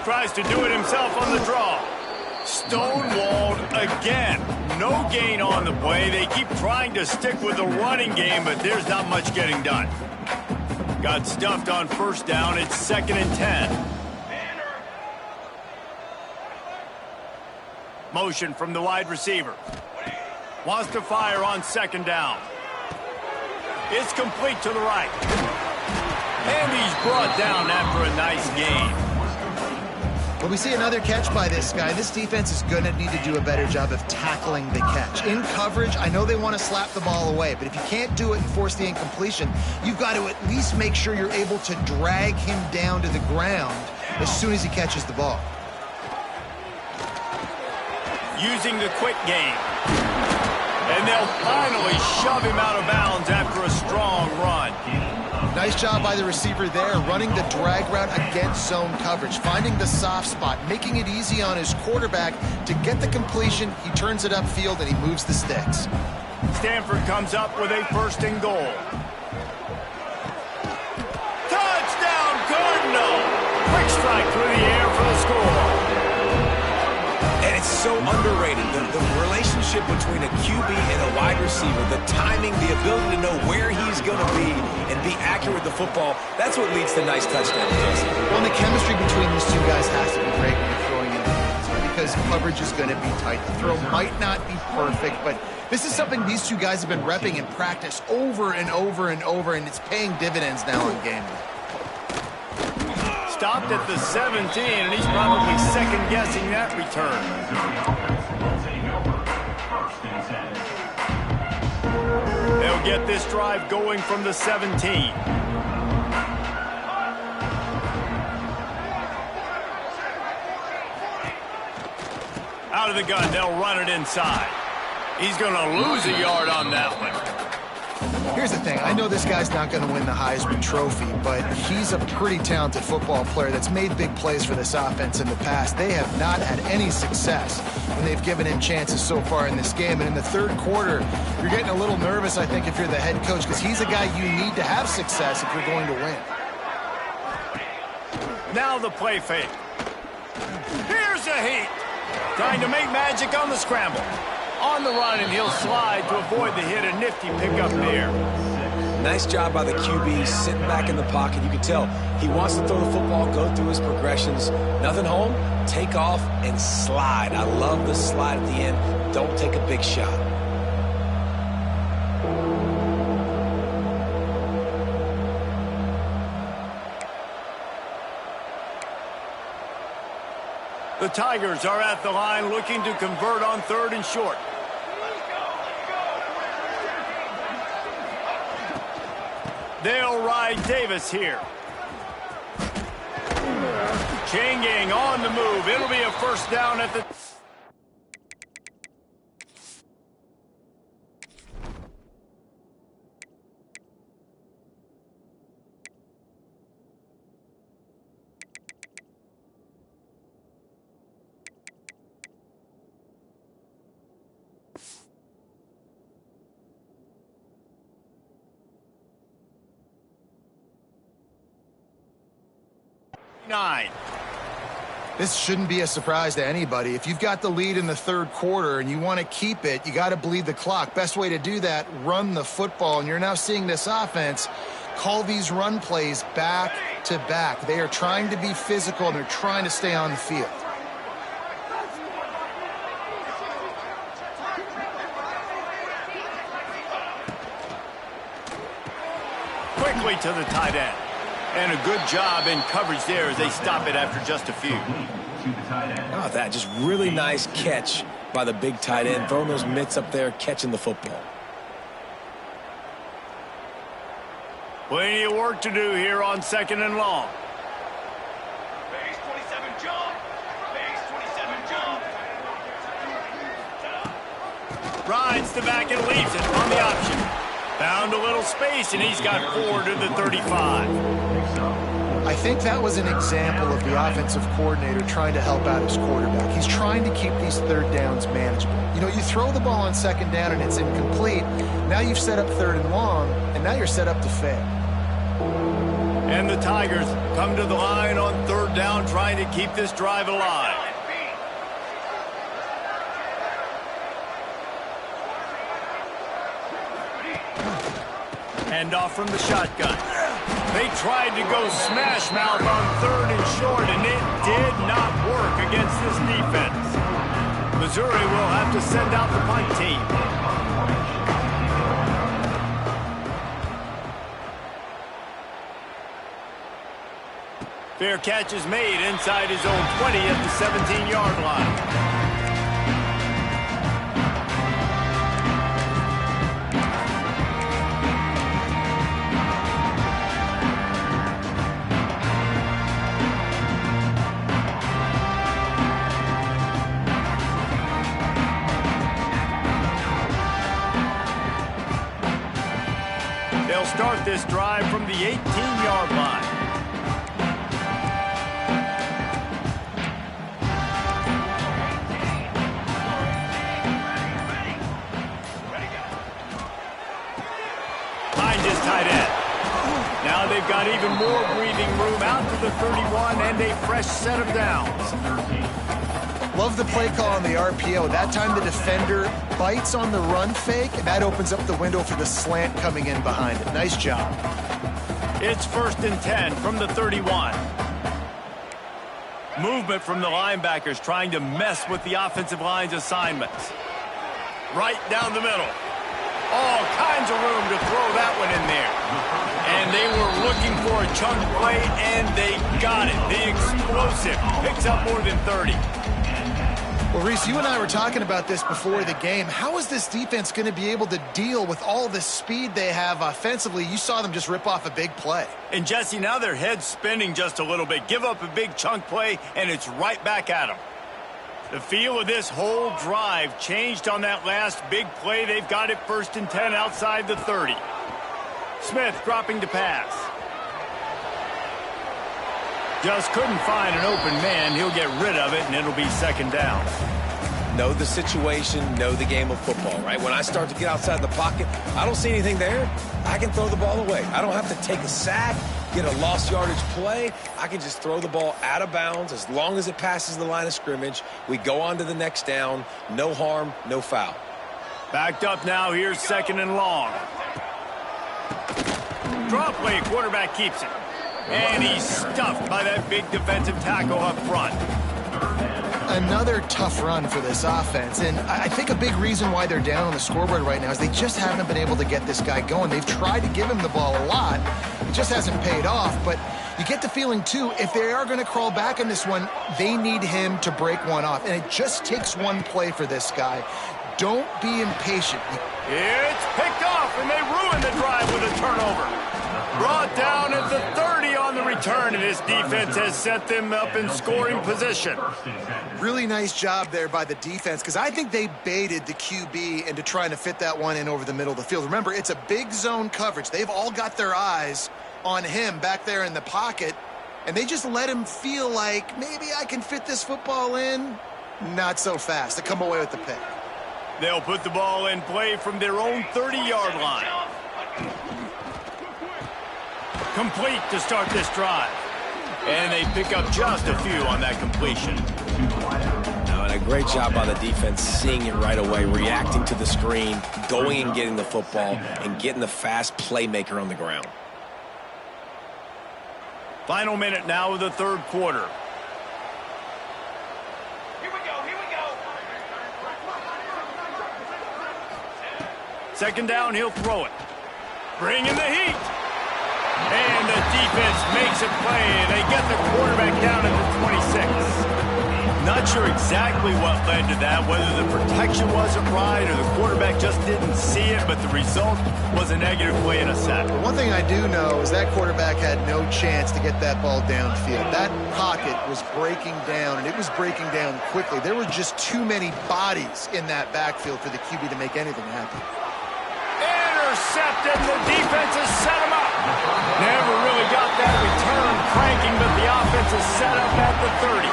Tries to do it himself on the draw. Stonewalled again. No gain on the play. They keep trying to stick with the running game, but there's not much getting done. Got stuffed on 1st down. It's 2nd and 10. Motion from the wide receiver. Wants to fire on 2nd down. It's complete to the right. And he's brought down after a nice gain. Well, we see another catch by this guy. This defense is going to need to do a better job of tackling the catch. In coverage, I know they want to slap the ball away, but if you can't do it and force the incompletion, you've got to at least make sure you're able to drag him down to the ground as soon as he catches the ball. Using the quick game. And they'll finally shove him out of bounds after a strong run. Nice job by the receiver there, running the drag route against zone coverage, finding the soft spot, making it easy on his quarterback to get the completion. He turns it upfield, and he moves the sticks. Stanford comes up with a 1st and goal. Touchdown, Cardinal! Quick strike through the air for the score. And it's so underrated. The relationship between a QB and a wide receiver, the timing, the ability to know where he's going to be and be accurate with the football, that's what leads to nice touchdowns. Well, the chemistry between these two guys has to be great when you're throwing in the hands, because coverage is going to be tight. The throw might not be perfect, but this is something these two guys have been repping in practice over and over and over, and it's paying dividends now in game. Stopped at the 17, and he's probably second-guessing that return. They'll get this drive going from the 17. Out of the gun, they'll run it inside. He's going to lose a yard on that one. Here's the thing. I know this guy's not going to win the Heisman Trophy, but he's a pretty talented football player that's made big plays for this offense in the past. They have not had any success when they've given him chances so far in this game. And in the 3rd quarter, you're getting a little nervous, I think, if you're the head coach, because he's a guy you need to have success if you're going to win. Now the play fake. Here's a heat. Trying to make magic on the scramble. On the run, and he'll slide to avoid the hit. A nifty pickup there. Nice job by the QB, sitting back in the pocket. You can tell he wants to throw the football, go through his progressions. Nothing home, take off, and slide. I love the slide at the end. Don't take a big shot. The Tigers are at the line looking to convert on 3rd and short. They'll ride Davis here. Chain gang on the move. It'll be a 1st down at the... 9. This shouldn't be a surprise to anybody. If you've got the lead in the third quarter and you want to keep it, you got to bleed the clock. Best way to do that, run the football. And you're now seeing this offense call these run plays back to back. They are trying to be physical, and they're trying to stay on the field. Quickly to the tight end. And a good job in coverage there as they stop it after just a few. Oh, that just really nice catch by the big tight end, throwing those mitts up there, catching the football. Plenty of work to do here on 2nd and long. Base 27 jump. Base 27 jump. Rides the back and leaves it on the option. Found a little space, and he's got 4 to the 35. I think that was an example of the offensive coordinator trying to help out his quarterback. He's trying to keep these third downs manageable. You know, you throw the ball on 2nd down and it's incomplete. Now you've set up 3rd and long, and now you're set up to fail. And the Tigers come to the line on 3rd down, trying to keep this drive alive. Handoff from the shotgun. They tried to go smash mouth on 3rd and short, and it did not work against this defense. Missouri will have to send out the punt team. Fair catch is made inside his own 20 at the 17-yard line. They'll start this drive from the 18-yard line. Behind his tight end. Now they've got even more breathing room out to the 31 and a fresh set of downs. Love the play call on the RPO. That time the defender bites on the run fake, and that opens up the window for the slant coming in behind it. Nice job. It's 1st and 10 from the 31. Movement from the linebackers trying to mess with the offensive line's assignments. Right down the middle. All kinds of room to throw that one in there. And they were looking for a chunk play, and they got it. The explosive picks up more than 30. Well, Reese, you and I were talking about this before the game. How is this defense going to be able to deal with all the speed they have offensively? You saw them just rip off a big play. And, Jesse, now their head's spinning just a little bit. Give up a big chunk play, and it's right back at them. The feel of this whole drive changed on that last big play. They've got it 1st and 10 outside the 30. Smith dropping to pass. Just couldn't find an open man. He'll get rid of it, and it'll be 2nd down. Know the situation, know the game of football, right? When I start to get outside the pocket, I don't see anything there, I can throw the ball away. I don't have to take a sack, get a lost yardage play. I can just throw the ball out of bounds as long as it passes the line of scrimmage. We go on to the next down. No harm, no foul. Backed up now. Here's 2nd and long. Draw play. Quarterback keeps it. And he's stuffed by that big defensive tackle up front. Another tough run for this offense, and I think a big reason why they're down on the scoreboard right now is they just haven't been able to get this guy going. They've tried to give him the ball a lot. It just hasn't paid off, but you get the feeling, too, if they are going to crawl back in this one, they need him to break one off, and it just takes one play for this guy. Don't be impatient. It's picked off, and they ruin the drive with a turnover. Brought down at the 30 on the return, and his defense has set them up in scoring position. Really nice job there by the defense, because I think they baited the QB into trying to fit that one in over the middle of the field. Remember, it's a big zone coverage. They've all got their eyes on him back there in the pocket, and they just let him feel like, maybe I can fit this football in. Not so fast. They come away with the pick. They'll put the ball in play from their own 30-yard line. Complete to start this drive. And they pick up just a few on that completion. And a great job by the defense seeing it right away, reacting to the screen, going and getting the football, and getting the fast playmaker on the ground. Final minute now of the third quarter. Here we go, here we go. Second down, he'll throw it. Bring in the heat. And the defense makes a play. They get the quarterback down at the 26. Not sure exactly what led to that, whether the protection wasn't right or the quarterback just didn't see it, but the result was a negative play and a sack. One thing I do know is that quarterback had no chance to get that ball downfield. That pocket was breaking down, and it was breaking down quickly. There were just too many bodies in that backfield for the QB to make anything happen. Intercepted. The defense has set him up. Never really got that return cranking, but the offense is set up at the 30.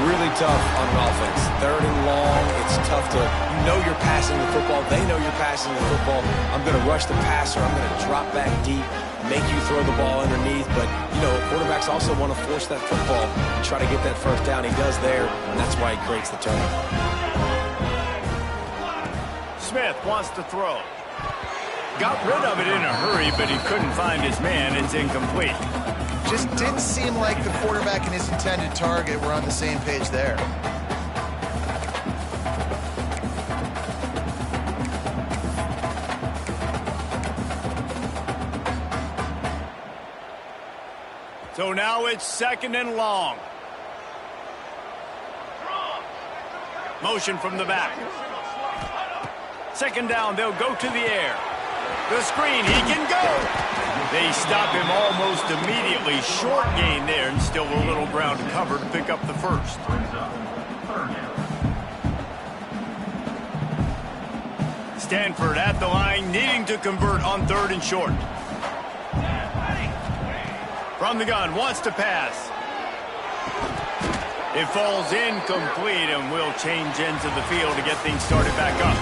Really tough on an offense. Third and long, it's tough to, you know you're passing the football. They know you're passing the football. I'm going to rush the passer. I'm going to drop back deep, make you throw the ball underneath. But, you know, quarterbacks also want to force that football and try to get that first down. He does there, and that's why he creates the turnover. Smith wants to throw. Got rid of it in a hurry, but he couldn't find his man. It's incomplete. Just didn't seem like the quarterback and his intended target were on the same page there. So now it's second and long. Motion from the back. Second down, they'll go to the air. The screen, he can go. They stop him almost immediately. Short gain there, and still a little ground to cover to pick up the first. Stanford at the line, needing to convert on third and short. From the gun, wants to pass. It falls incomplete, and will change ends of the field to get things started back up.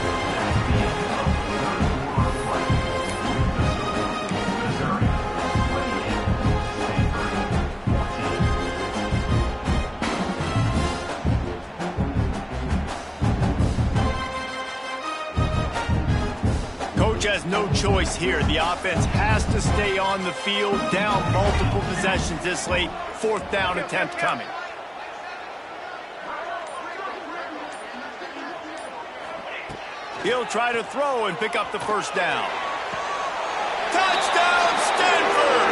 Has no choice here. The offense has to stay on the field, down multiple possessions this late. Fourth down attempt coming. He'll try to throw and pick up the first down. Touchdown, Stanford!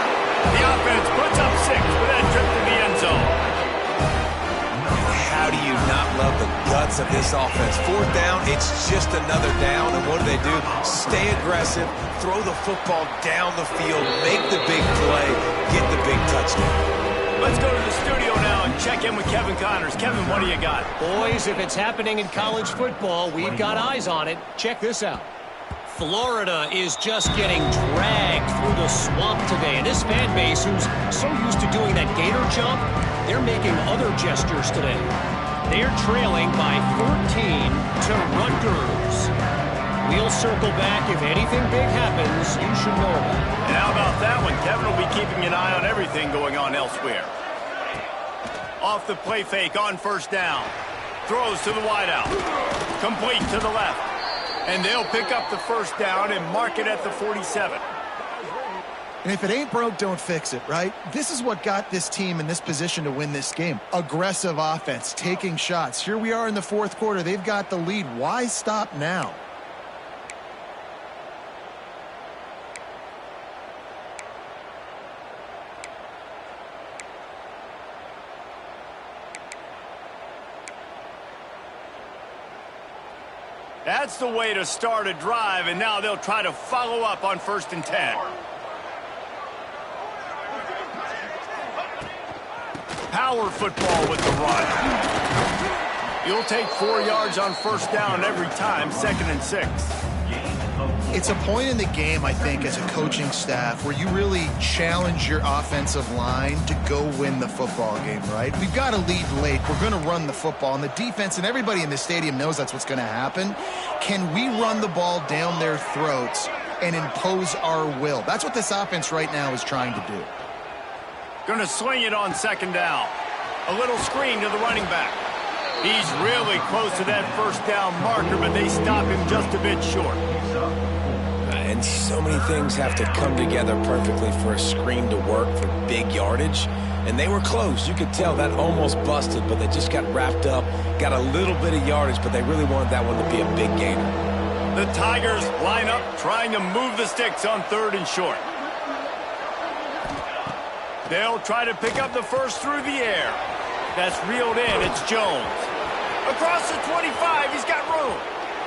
The offense puts up 6 with that trip to the end zone. How do you not love the guts of this offense? Fourth down, it's just another down, and what do? Stay aggressive, throw the football down the field, make the big play, get the big touchdown. Let's go to the studio now and check in with Kevin Connors. Kevin, what do you got? Boys, if it's happening in college football, we've got eyes on it. Check this out. Florida is just getting dragged through the swamp today, and this fan base, who's so used to doing that gator jump, they're making other gestures today. They're trailing by 14 to Rutgers. We'll circle back. If anything big happens, you should know about it. And how about that one? Kevin will be keeping an eye on everything going on elsewhere. Off the play fake on first down. Throws to the wideout. Complete to the left. And they'll pick up the first down and mark it at the 47. And if it ain't broke, don't fix it, right? This is what got this team in this position to win this game. Aggressive offense, taking shots. Here we are in the fourth quarter. They've got the lead. Why stop now? That's the way to start a drive, and now they'll try to follow up on 1st and 10. Power football with the run. You'll take 4 yards on first down every time, 2nd and 6. It's a point in the game, I think, as a coaching staff where you really challenge your offensive line to go win the football game, right? We've got to lead late. We're going to run the football, and the defense and everybody in the stadium knows that's what's going to happen. Can we run the ball down their throats and impose our will? That's what this offense right now is trying to do. Going to sling it on second down. A little screen to the running back. He's really close to that first down marker, but they stop him just a bit short. And so many things have to come together perfectly for a screen to work for big yardage. And they were close. You could tell that almost busted, but they just got wrapped up, got a little bit of yardage, but they really wanted that one to be a big gainer. The Tigers line up trying to move the sticks on 3rd and short. They'll try to pick up the first through the air. That's reeled in. It's Jones. Across the 25, he's got room.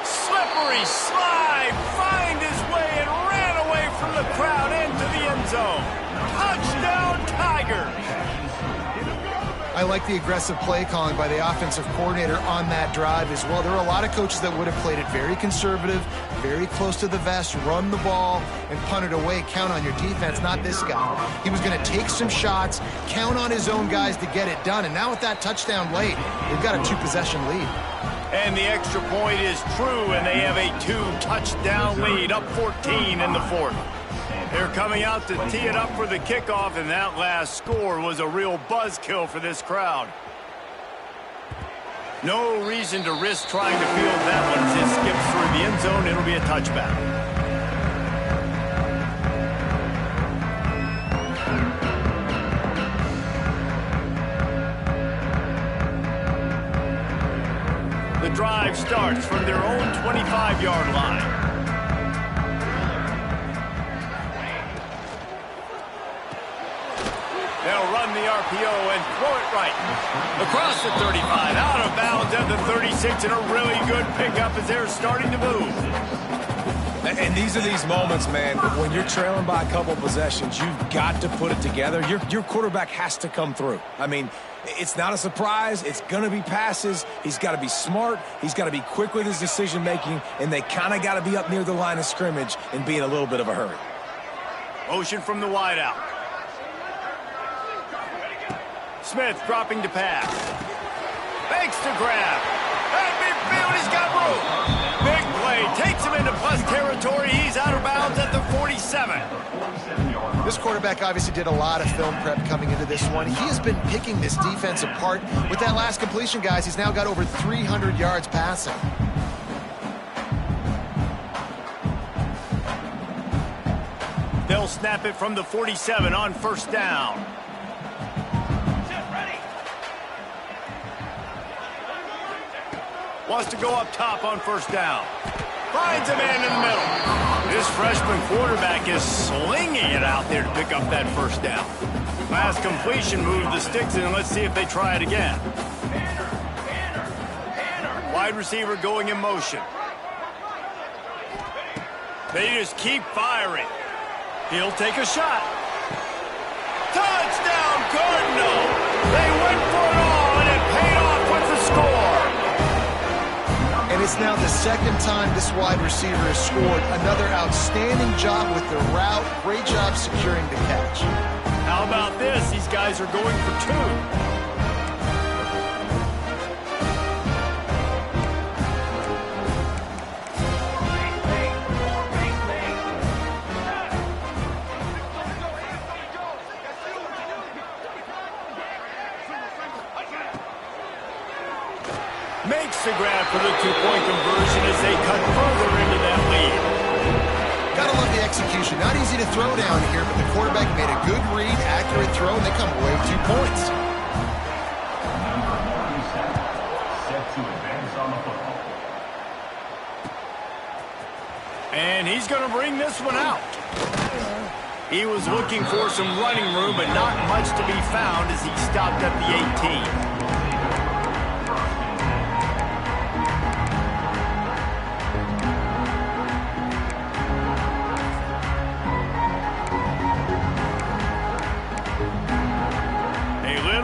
Slippery slide, find his way and ran away from the crowd into the end zone. Touchdown, Tigers! I like the aggressive play calling by the offensive coordinator on that drive as well. There are a lot of coaches that would have played it very conservative, very close to the vest, run the ball, and punt it away. Count on your defense, not this guy. He was going to take some shots, count on his own guys to get it done. And now with that touchdown late, they've got a 2-possession lead. And the extra point is true, and they have a 2-touchdown lead, up 14 in the 4th. They're coming out to tee it up for the kickoff, and that last score was a real buzzkill for this crowd. No reason to risk trying to field that one as it skips through the end zone. It'll be a touchback. The drive starts from their own 25-yard line. They'll run the RPO and throw it right. Across the 35, out of bounds at the 36, and a really good pickup as they're starting to move. And these are these moments, man, when you're trailing by a couple possessions, you've got to put it together. Your quarterback has to come through. I mean, it's not a surprise. It's going to be passes. He's got to be smart. He's got to be quick with his decision-making, and they kind of got to be up near the line of scrimmage and be in a little bit of a hurry. Motion from the wideout. Smith dropping to pass. Fakes to grab. At midfield, he's got room. Big play. Takes him into plus territory. He's out of bounds at the 47. This quarterback obviously did a lot of film prep coming into this one. He has been picking this defense apart. With that last completion, guys, he's now got over 300 yards passing. They'll snap it from the 47 on first down. Wants to go up top on first down. Finds a man in the middle. This freshman quarterback is slinging it out there to pick up that first down. Last completion moved the sticks in. Let's see if they try it again. Wide receiver going in motion. They just keep firing. He'll take a shot. Touchdown, Cardinal! They went for it all, and it paid off with the score. And it's now the second time this wide receiver has scored. Another outstanding job with the route. Great job securing the catch. How about this? These guys are going for two. Makes the grab for the two-point conversion as they cut further into that lead. Gotta love the execution. Not easy to throw down here, but the quarterback made a good read, accurate throw, and they come away with 2 points. And he's going to bring this one out. He was looking for some running room, but not much to be found as he stopped at the 18.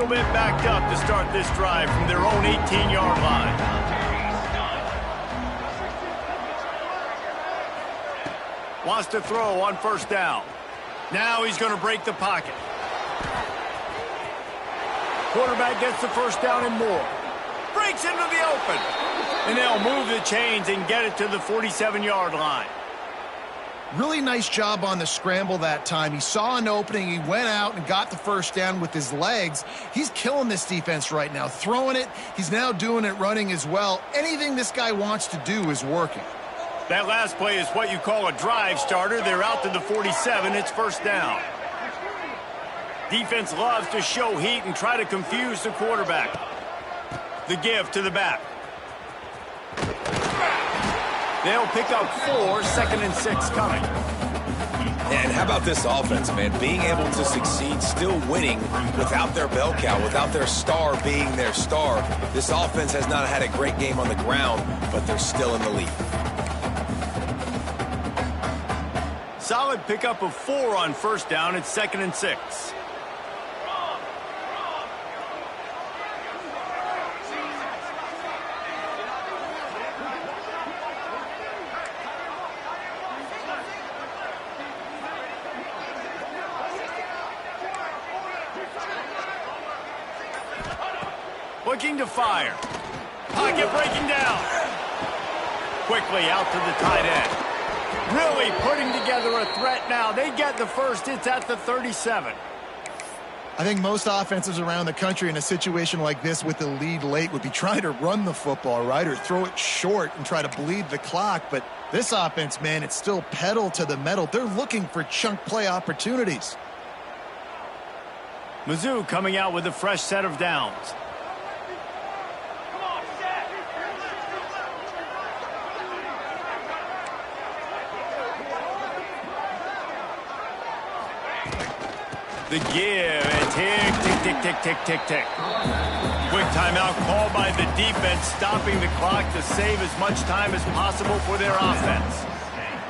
Bit backed up to start this drive from their own 18-yard line. Wants to throw on first down. Now he's going to break the pocket. Quarterback gets the first down and more. Breaks into the open. And they'll move the chains and get it to the 47-yard line. Really nice job on the scramble that time. He saw an opening. He went out and got the first down with his legs. He's killing this defense right now. Throwing it. He's now doing it running as well. Anything this guy wants to do is working. That last play is what you call a drive starter. They're out to the 47. It's first down. Defense loves to show heat and try to confuse the quarterback. The give to the back. They'll pick up 4, 2nd and 6 coming. And how about this offense, man? Being able to succeed, still winning without their bell cow, without their star being their star. This offense has not had a great game on the ground, but they're still in the lead. Solid pickup of 4 on first down. It's 2nd and 6. Looking to fire. Pocket breaking down. Quickly out to the tight end. Really putting together a threat now. They get the first. It's at the 37. I think most offenses around the country in a situation like this with the lead late would be trying to run the football, right, or throw it short and try to bleed the clock. But this offense, man, it's still pedal to the metal. They're looking for chunk play opportunities. Mizzou coming out with a fresh set of downs. The give, and tick, tick, tick, tick, tick, tick, tick. Quick timeout called by the defense, stopping the clock to save as much time as possible for their offense.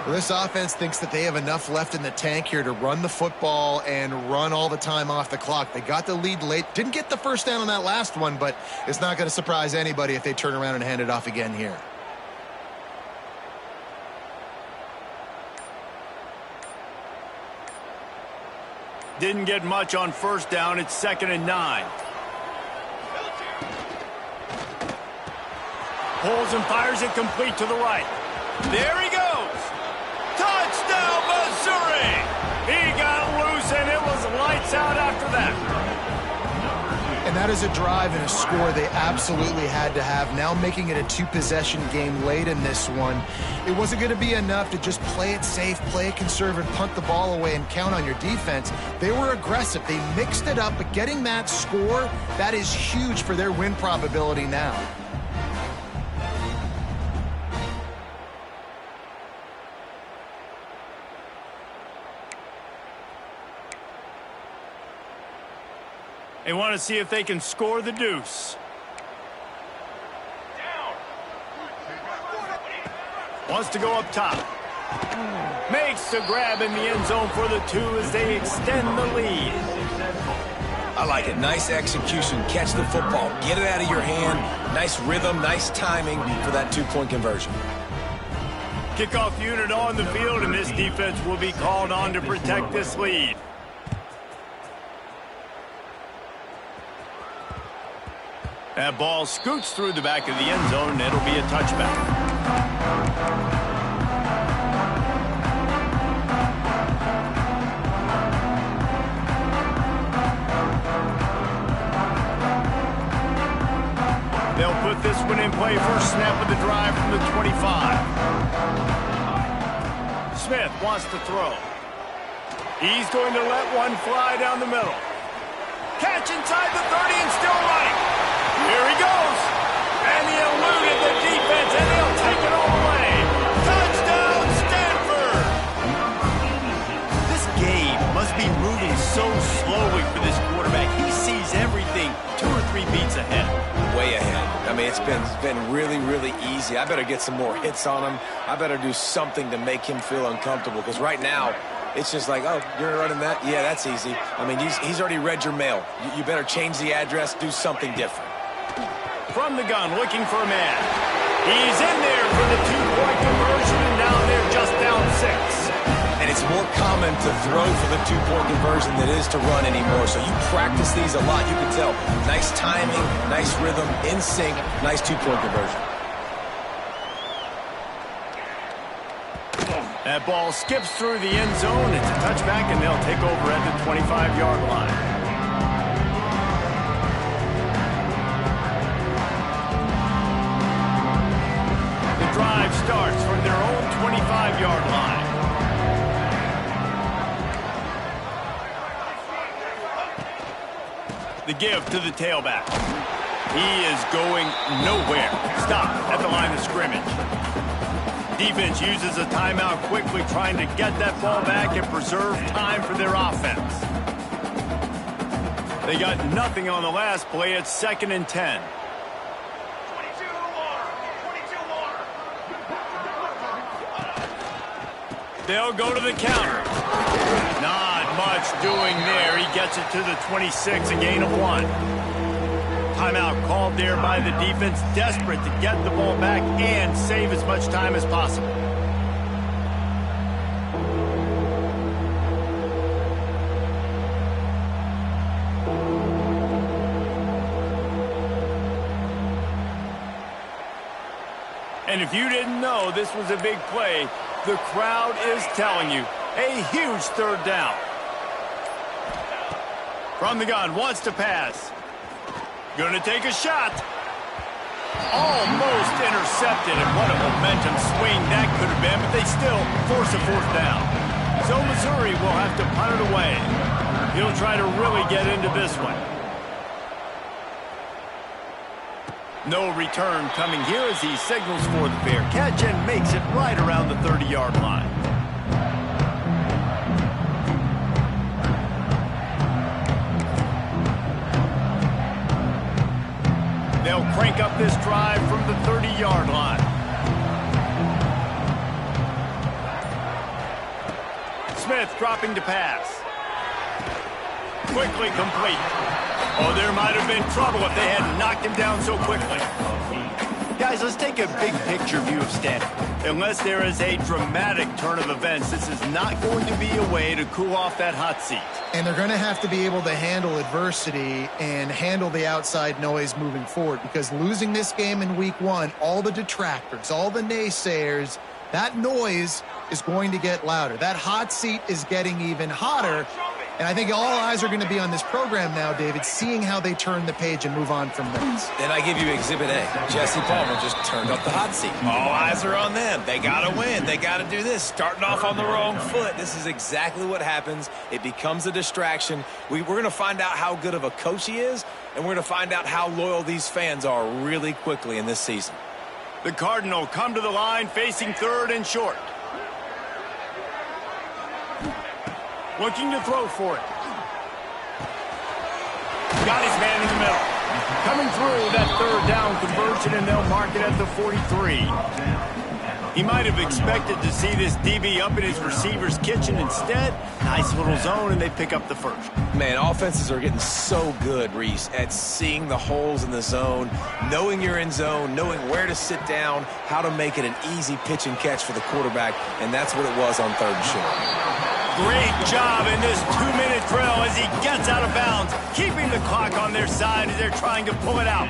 Well, this offense thinks that they have enough left in the tank here to run the football and run all the time off the clock. They got the lead late. Didn't get the first down on that last one, but it's not going to surprise anybody if they turn around and hand it off again here. Didn't get much on first down. It's 2nd and 9. Pulls and fires it complete to the right. There he goes. Touchdown, Missouri. He got loose, and it was lights out after that. And that is a drive and a score they absolutely had to have. Now making it a 2-possession game late in this one. It wasn't going to be enough to just play it safe, play it conservative, punt the ball away, and count on your defense. They were aggressive. They mixed it up, but getting that score, that is huge for their win probability now. They want to see if they can score the deuce. Wants to go up top. Makes the grab in the end zone for the 2 as they extend the lead. I like it. Nice execution. Catch the football. Get it out of your hand. Nice rhythm, nice timing for that 2-point conversion. Kickoff unit on the field, and this defense will be called on to protect this lead. That ball scoots through the back of the end zone, and it'll be a touchback. They'll put this one in play. First snap of the drive from the 25. Smith wants to throw. He's going to let one fly down the middle. Catch inside the 30 and still running. Here he goes. And he eluded the defense, and he'll take it all away. Touchdown, Stanford! This game must be moving so slowly for this quarterback. He sees everything 2 or 3 beats ahead. Way ahead. I mean, it's been really, really easy. I better get some more hits on him. I better do something to make him feel uncomfortable, because right now, it's just like, oh, you're running that? Yeah, that's easy. I mean, he's already read your mail. You better change the address, do something different. From the gun, looking for a man. He's in there for the 2-point conversion, and now they're just down 6. And it's more common to throw for the 2-point conversion than it is to run anymore. So you practice these a lot. You can tell. Nice timing, nice rhythm, in sync, nice 2-point conversion. That ball skips through the end zone. It's a touchback, and they'll take over at the 25-yard line. The drive starts from their own 25-yard line. The give to the tailback. He is going nowhere. Stop at the line of scrimmage. Defense uses a timeout quickly, trying to get that ball back and preserve time for their offense. They got nothing on the last play. It's 2nd and 10. 22 more. 22 more. They'll go to the counter. Not much doing there. He gets it to the 26, a gain of 1. Timeout called there by the defense, desperate to get the ball back and save as much time as possible. And if you didn't know this was a big play, the crowd is telling you, a huge 3rd down. From the gun, wants to pass. Going to take a shot. Almost intercepted, and what a momentum swing that could have been, but they still force a 4th down. So Missouri will have to punt it away. He'll try to really get into this one. No return coming here as he signals for the fair catch and makes it right around the 30-yard line. They'll crank up this drive from the 30-yard line. Smith dropping to pass. Quickly complete. Oh, there might have been trouble if they hadn't knocked him down so quickly. Guys, let's take a big picture view of Stanford. Unless there is a dramatic turn of events, this is not going to be a way to cool off that hot seat. And they're going to have to be able to handle adversity and handle the outside noise moving forward, because losing this game in week 1, all the detractors, all the naysayers, that noise is going to get louder. That hot seat is getting even hotter. And I think all eyes are going to be on this program now, David, seeing how they turn the page and move on from this. And I give you Exhibit A. Jesse Palmer just turned up the hot seat. All eyes are on them. They got to win. They got to do this. Starting off on the wrong foot. This is exactly what happens. It becomes a distraction. We're going to find out how good of a coach he is, and we're going to find out how loyal these fans are really quickly in this season. The Cardinal come to the line facing 3rd and short. Looking to throw for it. Got his man in the middle. Coming through that 3rd down conversion, and they'll mark it at the 43. He might have expected to see this DB up in his receiver's kitchen. Instead, nice little zone, and they pick up the 1st. Man, offenses are getting so good, Reese, at seeing the holes in the zone, knowing you're in zone, knowing where to sit down, how to make it an easy pitch and catch for the quarterback, and that's what it was on 3rd and short. Great job in this 2-minute drill as he gets out of bounds, keeping the clock on their side as they're trying to pull it out.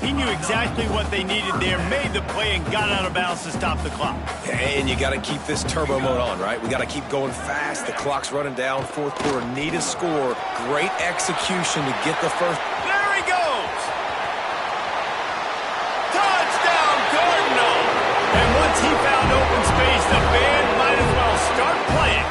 He knew exactly what they needed there, made the play, and got out of bounds to stop the clock. And you got to keep this turbo mode on, right? We got to keep going fast. The clock's running down. 4th quarter, need a score. Great execution to get the 1st. There he goes! Touchdown, Cardinal! And once he found open space, the band might as well start playing.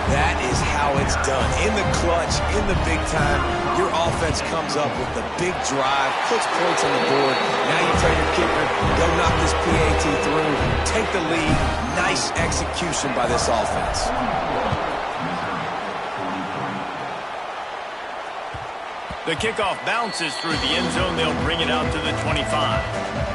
That is how it's done. In the clutch, in the big time, your offense comes up with the big drive, puts points on the board. Now you tell your kicker, go knock this PAT through, take the lead. Nice execution by this offense. The kickoff bounces through the end zone. They'll bring it out to the 25.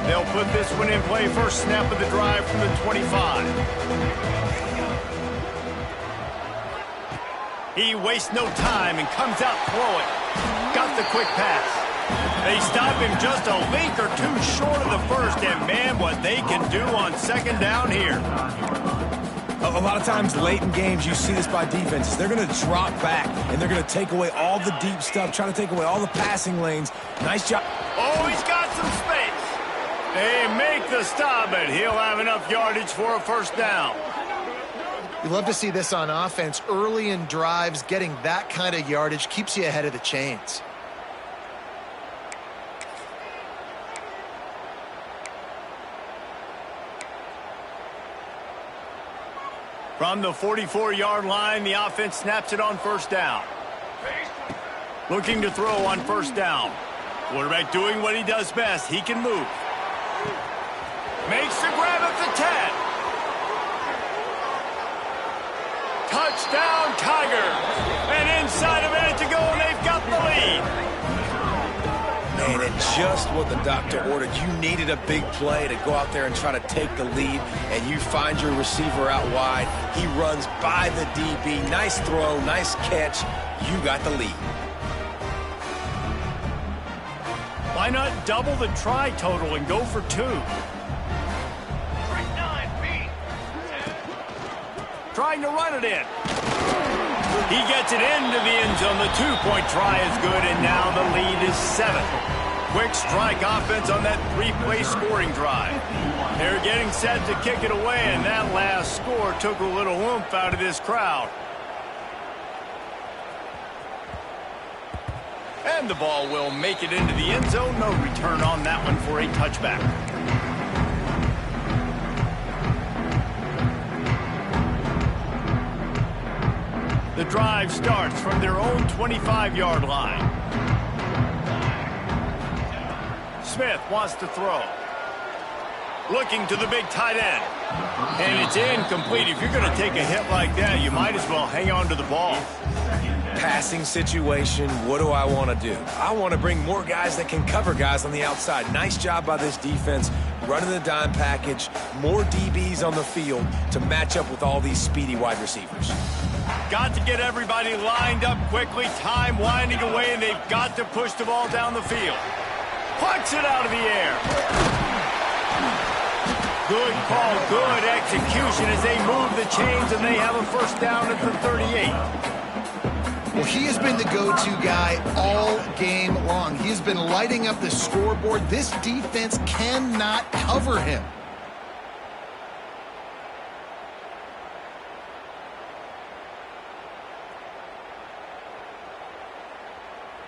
They'll put this one in play. First snap of the drive from the 25. He wastes no time and comes out throwing. Got the quick pass. They stop him just a link or two short of the 1st, and man, what they can do on 2nd down here. A lot of times late in games, you see this by defenses. They're going to drop back, and they're going to take away all the deep stuff, trying to take away all the passing lanes. Nice job. Oh, he's got some space. They make the stop, but he'll have enough yardage for a first down. You love to see this on offense. Early in drives, getting that kind of yardage keeps you ahead of the chains. From the 44-yard line, the offense snaps it on first down. Looking to throw on first down. Quarterback doing what he does best. He can move. Makes the grab at the 10. Touchdown, Tigers. And inside a minute to go, and they've got the lead. Man, and just what the doctor ordered. You needed a big play to go out there and try to take the lead, and you find your receiver out wide. He runs by the DB. Nice throw, nice catch. You got the lead. Why not double the try total and go for 2? Trying to run it in. He gets it into the end zone. The 2-point try is good, and now the lead is 7. Quick strike offense on that 3-play scoring drive. They're getting set to kick it away, and that last score took a little oomph out of this crowd. And the ball will make it into the end zone. No return on that one for a touchback. The drive starts from their own 25-yard line. Smith wants to throw. Looking to the big tight end. And it's incomplete. If you're going to take a hit like that, you might as well hang on to the ball. Passing situation, what do I want to do? I want to bring more guys that can cover guys on the outside. Nice job by this defense, running the dime package, more DBs on the field to match up with all these speedy wide receivers. Got to get everybody lined up quickly, time winding away, and they've got to push the ball down the field. Punch it out of the air. Good call, good execution as they move the chains, and they have a first down at the 38. Well, he has been the go-to guy all game long. He's been lighting up the scoreboard. This defense cannot cover him.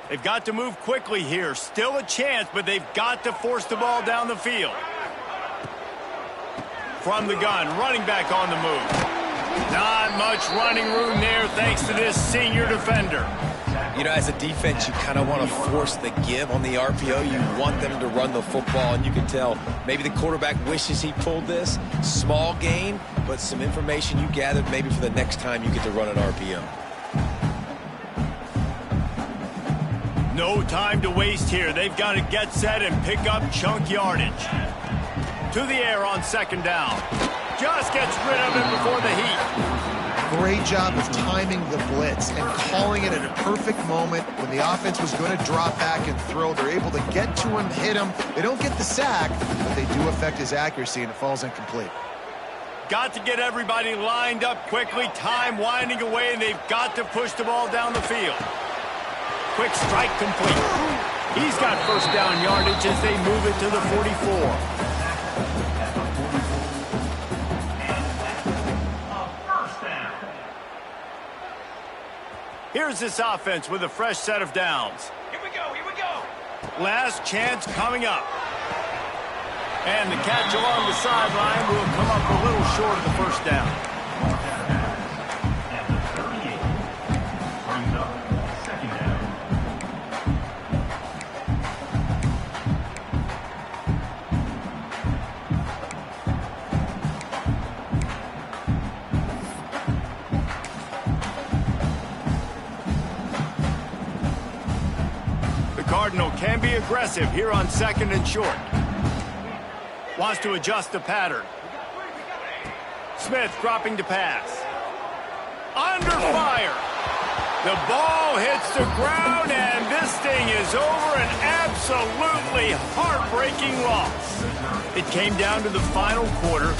They've got to move quickly here. Still a chance, but they've got to force the ball down the field. From the gun, running back on the move. Not much running room there thanks to this senior defender. You know, as a defense, you kind of want to force the give on the RPO. You want them to run the football, and you can tell maybe the quarterback wishes he pulled this. Small gain, but some information you gathered maybe for the next time you get to run an RPO. No time to waste here. They've got to get set and pick up chunk yardage. To the air on second down. Just gets rid of it before the heat. Great job of timing the blitz and calling it at a perfect moment when the offense was going to drop back and throw. They're able to get to him, hit him. They don't get the sack, but they do affect his accuracy, and it falls incomplete. Got to get everybody lined up quickly. Time winding away, and they've got to push the ball down the field. Quick strike complete. He's got first down yardage as they move it to the 44. Here's this offense with a fresh set of downs. Here we go, here we go. Last chance coming up. And the catch along the sideline will come up a little short of the first down. Cardinal can be aggressive here on second and short. Wants to adjust the pattern. Smith dropping to pass. Under fire. The ball hits the ground, and this thing is over. An absolutely heartbreaking loss. It came down to the final quarter.